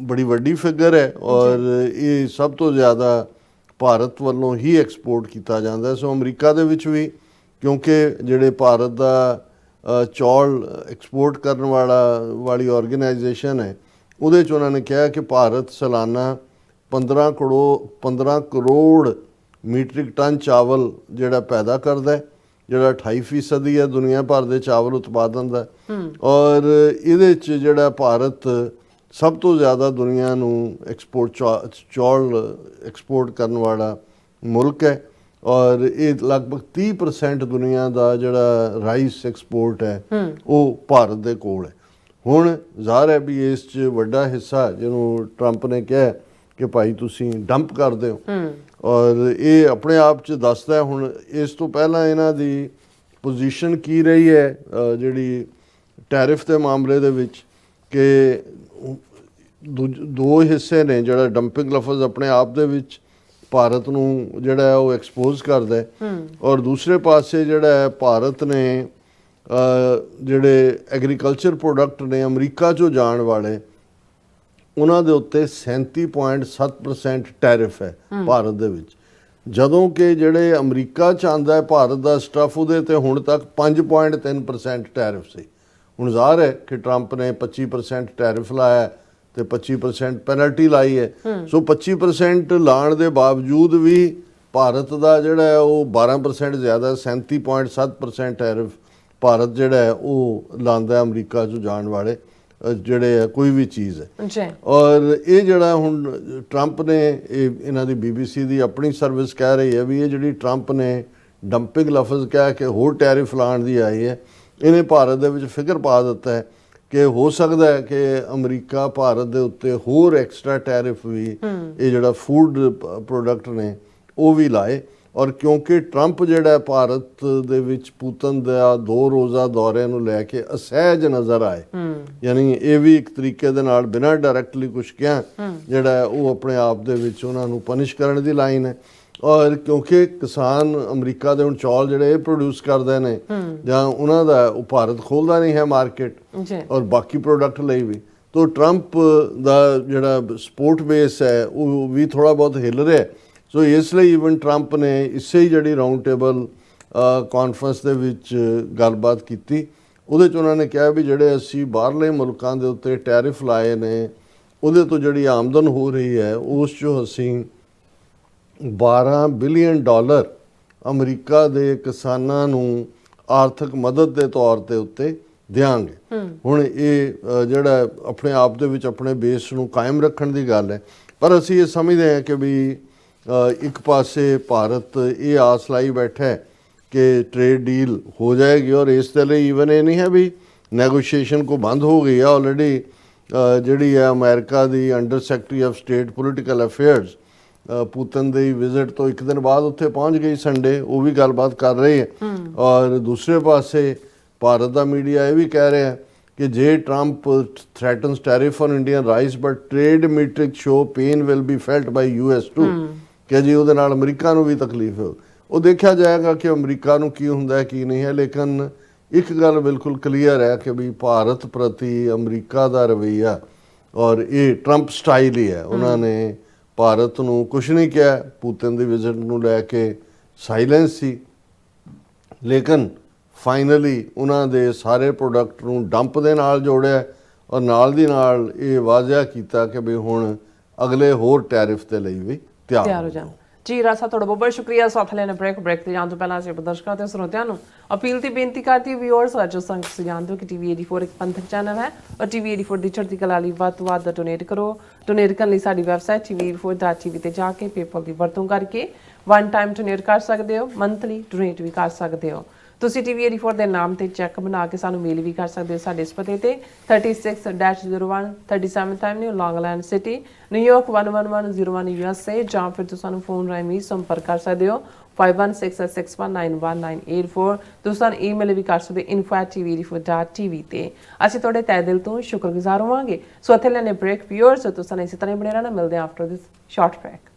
ਬੜੀ ਵੱਡੀ ਫਿਗਰ ਹੈ ਔਰ ਇਹ ਸਭ ਤੋਂ ਜ਼ਿਆਦਾ ਭਾਰਤ ਵੱਲੋਂ ਹੀ ਐਕਸਪੋਰਟ ਕੀਤਾ ਜਾਂਦਾ। ਸੋ ਅਮਰੀਕਾ ਦੇ ਵਿੱਚ ਵੀ, ਕਿਉਂਕਿ ਜਿਹੜੇ ਭਾਰਤ ਦਾ ਚੌਲ ਐਕਸਪੋਰਟ ਕਰਨ ਵਾਲੀ ਆਰਗੇਨਾਈਜੇਸ਼ਨ ਹੈ, ਉਹਦੇ 'ਚ ਉਹਨਾਂ ਨੇ ਕਿਹਾ ਕਿ ਭਾਰਤ ਸਾਲਾਨਾ 15 ਕਰੋੜ ਮੀਟ੍ਰਿਕ ਟਨ ਚਾਵਲ ਜਿਹੜਾ ਪੈਦਾ ਕਰਦਾ ਹੈ, ਜਿਹੜਾ 28% ਹੈ ਦੁਨੀਆ ਭਰ ਦੇ ਚਾਵਲ ਉਤਪਾਦਨ ਦਾ। ਔਰ ਇਹਦੇ 'ਚ ਜਿਹੜਾ ਭਾਰਤ ਸਭ ਤੋਂ ਜ਼ਿਆਦਾ ਦੁਨੀਆ ਨੂੰ ਚੌਲ ਐਕਸਪੋਰਟ ਕਰਨ ਵਾਲਾ ਮੁਲਕ ਹੈ। ਔਰ ਇਹ ਲਗਭਗ 30% ਦੁਨੀਆ ਦਾ ਜਿਹੜਾ ਰਾਈਸ ਐਕਸਪੋਰਟ ਹੈ ਉਹ ਭਾਰਤ ਦੇ ਕੋਲ ਹੈ। ਹੁਣ ਜ਼ਾਹਰ ਹੈ ਵੀ ਇਸ 'ਚ ਵੱਡਾ ਹਿੱਸਾ ਜਿਹਨੂੰ ਟਰੰਪ ਨੇ ਕਿਹਾ ਕਿ ਭਾਈ ਤੁਸੀਂ ਡੰਪ ਕਰ ਦਿਓ, ਔਰ ਇਹ ਆਪਣੇ ਆਪ 'ਚ ਦੱਸਦਾ। ਹੁਣ ਇਸ ਤੋਂ ਪਹਿਲਾਂ ਇਹਨਾਂ ਦੀ ਪੋਜੀਸ਼ਨ ਕੀ ਰਹੀ ਹੈ ਜਿਹੜੀ ਟੈਰਿਫ ਦੇ ਮਾਮਲੇ ਦੇ ਵਿੱਚ, ਕਿ ਦੋ ਹਿੱਸੇ ਨੇ। ਜਿਹੜਾ ਡੰਪਿੰਗ ਲਫ਼ਜ਼ ਆਪਣੇ ਆਪ ਦੇ ਵਿੱਚ ਭਾਰਤ ਨੂੰ ਜਿਹੜਾ ਹੈ ਉਹ ਐਕਸਪੋਜ਼ ਕਰਦਾ ਹੈ, ਔਰ ਦੂਸਰੇ ਪਾਸੇ ਜਿਹੜਾ ਹੈ ਭਾਰਤ ਨੇ ਜਿਹੜੇ ਐਗਰੀਕਲਚਰ ਪ੍ਰੋਡਕਟ ਨੇ ਅਮਰੀਕਾ 'ਚੋਂ ਜਾਣ ਵਾਲੇ, ਉਹਨਾਂ ਦੇ ਉੱਤੇ 37.7% ਟੈਰਿਫ ਹੈ ਭਾਰਤ ਦੇ ਵਿੱਚ। ਜਦੋਂ ਕਿ ਜਿਹੜੇ ਅਮਰੀਕਾ 'ਚ ਆਉਂਦਾ ਹੈ ਭਾਰਤ ਦਾ ਸਟੱਫ, ਉਹਦੇ ਤੇ ਹੁਣ ਤੱਕ 5.3% ਟੈਰਿਫ ਸੀ। ਹੁਣ ਜ਼ਾਹਰ ਹੈ ਕਿ ਟਰੰਪ ਨੇ 25% ਟੈਰਿਫ ਲਾਇਆ ਤੇ 25% ਪੈਨਲਟੀ ਲਾਈ ਹੈ। ਸੋ 25% ਲਾਉਣ ਦੇ ਬਾਵਜੂਦ ਵੀ ਭਾਰਤ ਦਾ ਜਿਹੜਾ ਹੈ ਉਹ 12% ਜ਼ਿਆਦਾ, 37.7% ਟੈਰਿਫ ਭਾਰਤ ਜਿਹੜਾ ਹੈ ਉਹ ਲਾਉਂਦਾ ਅਮਰੀਕਾ 'ਚੋਂ ਜਾਣ ਵਾਲੇ ਜਿਹੜੇ ਹੈ ਕੋਈ ਵੀ ਚੀਜ਼ ਹੈ। ਔਰ ਇਹ ਜਿਹੜਾ ਹੁਣ ਟਰੰਪ ਨੇ, ਇਹਨਾਂ ਦੀ BBC ਦੀ ਆਪਣੀ ਸਰਵਿਸ ਕਹਿ ਰਹੀ ਹੈ ਵੀ ਇਹ ਜਿਹੜੀ ਟਰੰਪ ਨੇ ਡੰਪਿੰਗ ਲਫ਼ਜ਼ ਕਹਿ ਕੇ ਹੋਰ ਟੈਰਿਫ ਲਾਉਣ ਦੀ ਆਈ ਹੈ, ਇਹਨੇ ਭਾਰਤ ਦੇ ਵਿੱਚ ਫਿਕਰ ਪਾ ਦਿੱਤਾ ਹੈ ਕਿ ਹੋ ਸਕਦਾ ਹੈ ਕਿ ਅਮਰੀਕਾ ਭਾਰਤ ਦੇ ਉੱਤੇ ਹੋਰ ਐਕਸਟਰਾ ਟੈਰਿਫ ਵੀ ਇਹ ਜਿਹੜਾ ਫੂਡ ਪ੍ਰੋਡਕਟ ਨੇ ਉਹ ਵੀ ਲਾਏ। ਔਰ ਕਿਉਂਕਿ ਟਰੰਪ ਜਿਹੜਾ ਭਾਰਤ ਦੇ ਵਿੱਚ ਪੁਤਨ ਦਾ 2 ਰੋਜ਼ਾ ਦੌਰੇ ਨੂੰ ਲੈ ਕੇ ਅਸਹਿਜ ਨਜ਼ਰ ਆਏ, ਯਾਨੀ ਇਹ ਵੀ ਇੱਕ ਤਰੀਕੇ ਦੇ ਨਾਲ ਬਿਨਾਂ ਡਾਇਰੈਕਟਲੀ ਕੁਝ ਕਿਹਾ ਜਿਹੜਾ ਉਹ ਆਪਣੇ ਆਪ ਦੇ ਵਿੱਚ ਉਹਨਾਂ ਨੂੰ ਪਨਿਸ਼ ਕਰਨ ਦੀ ਲਾਈਨ ਹੈ। ਔਰ ਕਿਉਂਕਿ ਕਿਸਾਨ ਅਮਰੀਕਾ ਦੇ ਹੁਣ ਚੌਲ ਜਿਹੜੇ ਇਹ ਪ੍ਰੋਡਿਊਸ ਕਰਦੇ ਨੇ ਜਾਂ ਉਹਨਾਂ ਦਾ ਉਹ ਭਾਰਤ ਖੋਲ੍ਹਦਾ ਨਹੀਂ ਹੈ ਮਾਰਕੀਟ, ਔਰ ਬਾਕੀ ਪ੍ਰੋਡਕਟ ਲਈ ਵੀ। ਤੋ ਟਰੰਪ ਦਾ ਜਿਹੜਾ ਸਪੋਰਟ ਬੇਸ ਹੈ ਉਹ ਵੀ ਥੋੜ੍ਹਾ ਬਹੁਤ ਹਿੱਲ ਰਿਹਾ। ਸੋ ਇਸ ਲਈ ਈਵਨ ਟਰੰਪ ਨੇ ਇਸੇ ਹੀ ਜਿਹੜੀ ਰਾਊਂਡ ਟੇਬਲ ਕਾਨਫਰੰਸ ਦੇ ਵਿੱਚ ਗੱਲਬਾਤ ਕੀਤੀ, ਉਹਦੇ 'ਚ ਉਹਨਾਂ ਨੇ ਕਿਹਾ ਵੀ ਜਿਹੜੇ ਅਸੀਂ ਬਾਹਰਲੇ ਮੁਲਕਾਂ ਦੇ ਉੱਤੇ ਟੈਰਿਫ ਲਾਏ ਨੇ ਉਹਦੇ ਤੋਂ ਜਿਹੜੀ ਆਮਦਨ ਹੋ ਰਹੀ ਹੈ ਉਸ 'ਚੋਂ ਅਸੀਂ $12 ਬਿਲੀਅਨ ਅਮਰੀਕਾ ਦੇ ਕਿਸਾਨਾਂ ਨੂੰ ਆਰਥਿਕ ਮਦਦ ਦੇ ਤੌਰ ਤੇ ਉੱਤੇ ਦਿਆਂਗੇ। ਹੁਣ ਇਹ ਜਿਹੜਾ ਆਪਣੇ ਆਪ ਦੇ ਵਿੱਚ ਆਪਣੇ ਬੇਸ ਨੂੰ ਕਾਇਮ ਰੱਖਣ ਦੀ ਗੱਲ ਹੈ, ਪਰ ਅਸੀਂ ਇਹ ਸਮਝਦੇ ਹਾਂ ਕਿ ਵੀ ਇੱਕ ਪਾਸੇ ਭਾਰਤ ਇਹ ਆਸ ਲਾਈ ਬੈਠਾ ਹੈ ਕਿ ਟ੍ਰੇਡ ਡੀਲ ਹੋ ਜਾਏਗੀ, ਔਰ ਇਸ ਦੇ ਲਈ ਈਵਨ ਇਹ ਨਹੀਂ ਹੈ ਵੀ ਨੈਗੋਸ਼ੀਏਸ਼ਨ ਕੋ ਬੰਦ ਹੋ ਗਈ ਹੈ ਆਲਰੇਡੀ। ਜਿਹੜੀ ਹੈ America the under secretary of state political affairs Putin the visit ਤੋਂ ਇੱਕ ਦਿਨ ਬਾਅਦ ਉੱਥੇ ਪਹੁੰਚ ਗਈ ਸੰਡੇ, ਉਹ ਵੀ ਗੱਲਬਾਤ ਕਰ ਰਹੀ ਹੈ। ਔਰ ਦੂਸਰੇ ਪਾਸੇ ਭਾਰਤ ਦਾ ਮੀਡੀਆ ਇਹ ਵੀ ਕਹਿ ਰਿਹਾ ਹੈ ਕਿ ਜੇ Trump threatens tariff on Indian rice but trade metric show pain will be felt by US too, ਕਿ ਜੀ ਉਹਦੇ ਨਾਲ ਅਮਰੀਕਾ ਨੂੰ ਵੀ ਤਕਲੀਫ ਹੋ। ਉਹ ਦੇਖਿਆ ਜਾਏਗਾ ਕਿ ਅਮਰੀਕਾ ਨੂੰ ਕੀ ਹੁੰਦਾ ਹੈ ਕੀ ਨਹੀਂ ਹੈ, ਲੇਕਿਨ ਇੱਕ ਗੱਲ ਬਿਲਕੁਲ ਕਲੀਅਰ ਹੈ ਕਿ ਵੀ ਭਾਰਤ ਪ੍ਰਤੀ ਅਮਰੀਕਾ ਦਾ ਰਵੱਈਆ ਔਰ ਇਹ ਟਰੰਪ ਸਟਾਈਲ ਹੀ ਹੈ। ਉਹਨਾਂ ਨੇ ਭਾਰਤ ਨੂੰ ਕੁਝ ਨਹੀਂ ਕਿਹਾ, ਪੁਤਿਨ ਦੀ ਵਿਜ਼ਿਟ ਨੂੰ ਲੈ ਕੇ ਸਾਇਲੈਂਸ ਸੀ, ਲੇਕਿਨ ਫਾਈਨਲੀ ਉਹਨਾਂ ਦੇ ਸਾਰੇ ਪ੍ਰੋਡਕਟ ਨੂੰ ਡੰਪ ਦੇ ਨਾਲ ਜੋੜਿਆ ਔਰ ਨਾਲ ਦੀ ਨਾਲ ਇਹ ਵਾਅਦਾ ਕੀਤਾ ਕਿ ਵੀ ਹੁਣ ਅਗਲੇ ਹੋਰ ਟੈਰਿਫ ਦੇ ਲਈ ਵੀ ਤਿਆਰ ਹੋ ਜਾਣ। ਜੀ ਰਾਜ ਸਾਹਿਬ, ਤੁਹਾਡਾ ਬਹੁਤ ਬਹੁਤ ਸ਼ੁਕਰੀਆ। ਸਾਥ ਲੈਣੇ ਬ੍ਰੇਕ ਤੇ ਜਾਣ ਤੋਂ ਪਹਿਲਾਂ ਅਸੀਂ ਦਰਸ਼ਕਾਂ ਤੇ ਸਰੋਤਿਆਂ ਨੂੰ ਅਪੀਲ ਤੇ ਬੇਨਤੀ ਕਰਦੀ ਵਿਊਅਰਸ, ਅੱਜ ਸੰਗ ਤੁਸੀਂ ਜਾਣਦੇ ਹੋ ਕਿ ਟੀਵੀ 84 ਇੱਕ ਪੰਥਕ ਚੈਨਲ ਹੈ ਔਰ ਟੀਵੀ 84 ਦੀ ਚੜ੍ਹਦੀ ਕਲਾ ਲਈ ਵੱਧ ਤੋਂ ਵੱਧ ਡੋਨੇਟ ਕਰੋ। ਡੋਨੇਟ ਕਰਨ ਲਈ ਸਾਡੀ ਵੈਬਸਾਈਟ tv84.tv ਤੇ ਜਾ ਕੇ ਪੇਪਲ ਦੀ ਵਰਤੋਂ ਕਰਕੇ ਵਨ ਟਾਈਮ ਡੋਨੇਟ ਕਰ ਸਕਦੇ ਹੋ, ਮੰਥਲੀ ਡੋਨੇਟ ਵੀ ਕਰ ਸਕਦੇ ਹੋ। ਤੁਸੀਂ ਟੀਵੀ 84 ਦੇ ਨਾਮ ਤੇ ਚੈੱਕ ਬਣਾ ਕੇ ਸਾਨੂੰ ਮੇਲ ਵੀ ਕਰ ਸਕਦੇ ਹੋ ਸਾਡੇ ਇਸ ਪਤੇ ਤੇ 36-01 37th Avenue, Long Island City, New York 11101 USA, ਜਾਂ ਫਿਰ ਤੁਸੀਂ ਸਾਨੂੰ ਫੋਨ ਰਾਹੀਂ ਵੀ ਸੰਪਰਕ ਕਰ ਸਕਦੇ ਹੋ 5166191984। ਤੁਸੀਂ ਸਾਨੂੰ ਈਮੇਲ ਵੀ ਕਰ ਸਕਦੇ info@tv84.tv ਤੇ। ਅਸੀਂ ਤੁਹਾਡੇ ਤਹਿ ਦਿਲ ਤੋਂ ਸ਼ੁਕਰਗੁਜ਼ਾਰ ਹੋਵਾਂਗੇ। ਸੋ ਇੱਥੇ ਲੈਣੇ ਬ੍ਰੇਕ ਵਿਊਅਰਸ, ਤੁਸੀਂ ਇਸੇ ਤਰ੍ਹਾਂ ਬਣੇ ਰਹਿਣਾ। ਮਿਲਦੇ ਹਾਂ ਆਫਟਰ ਦਿਸ ਸ਼ਾਰਟ ਬ੍ਰੇਕ।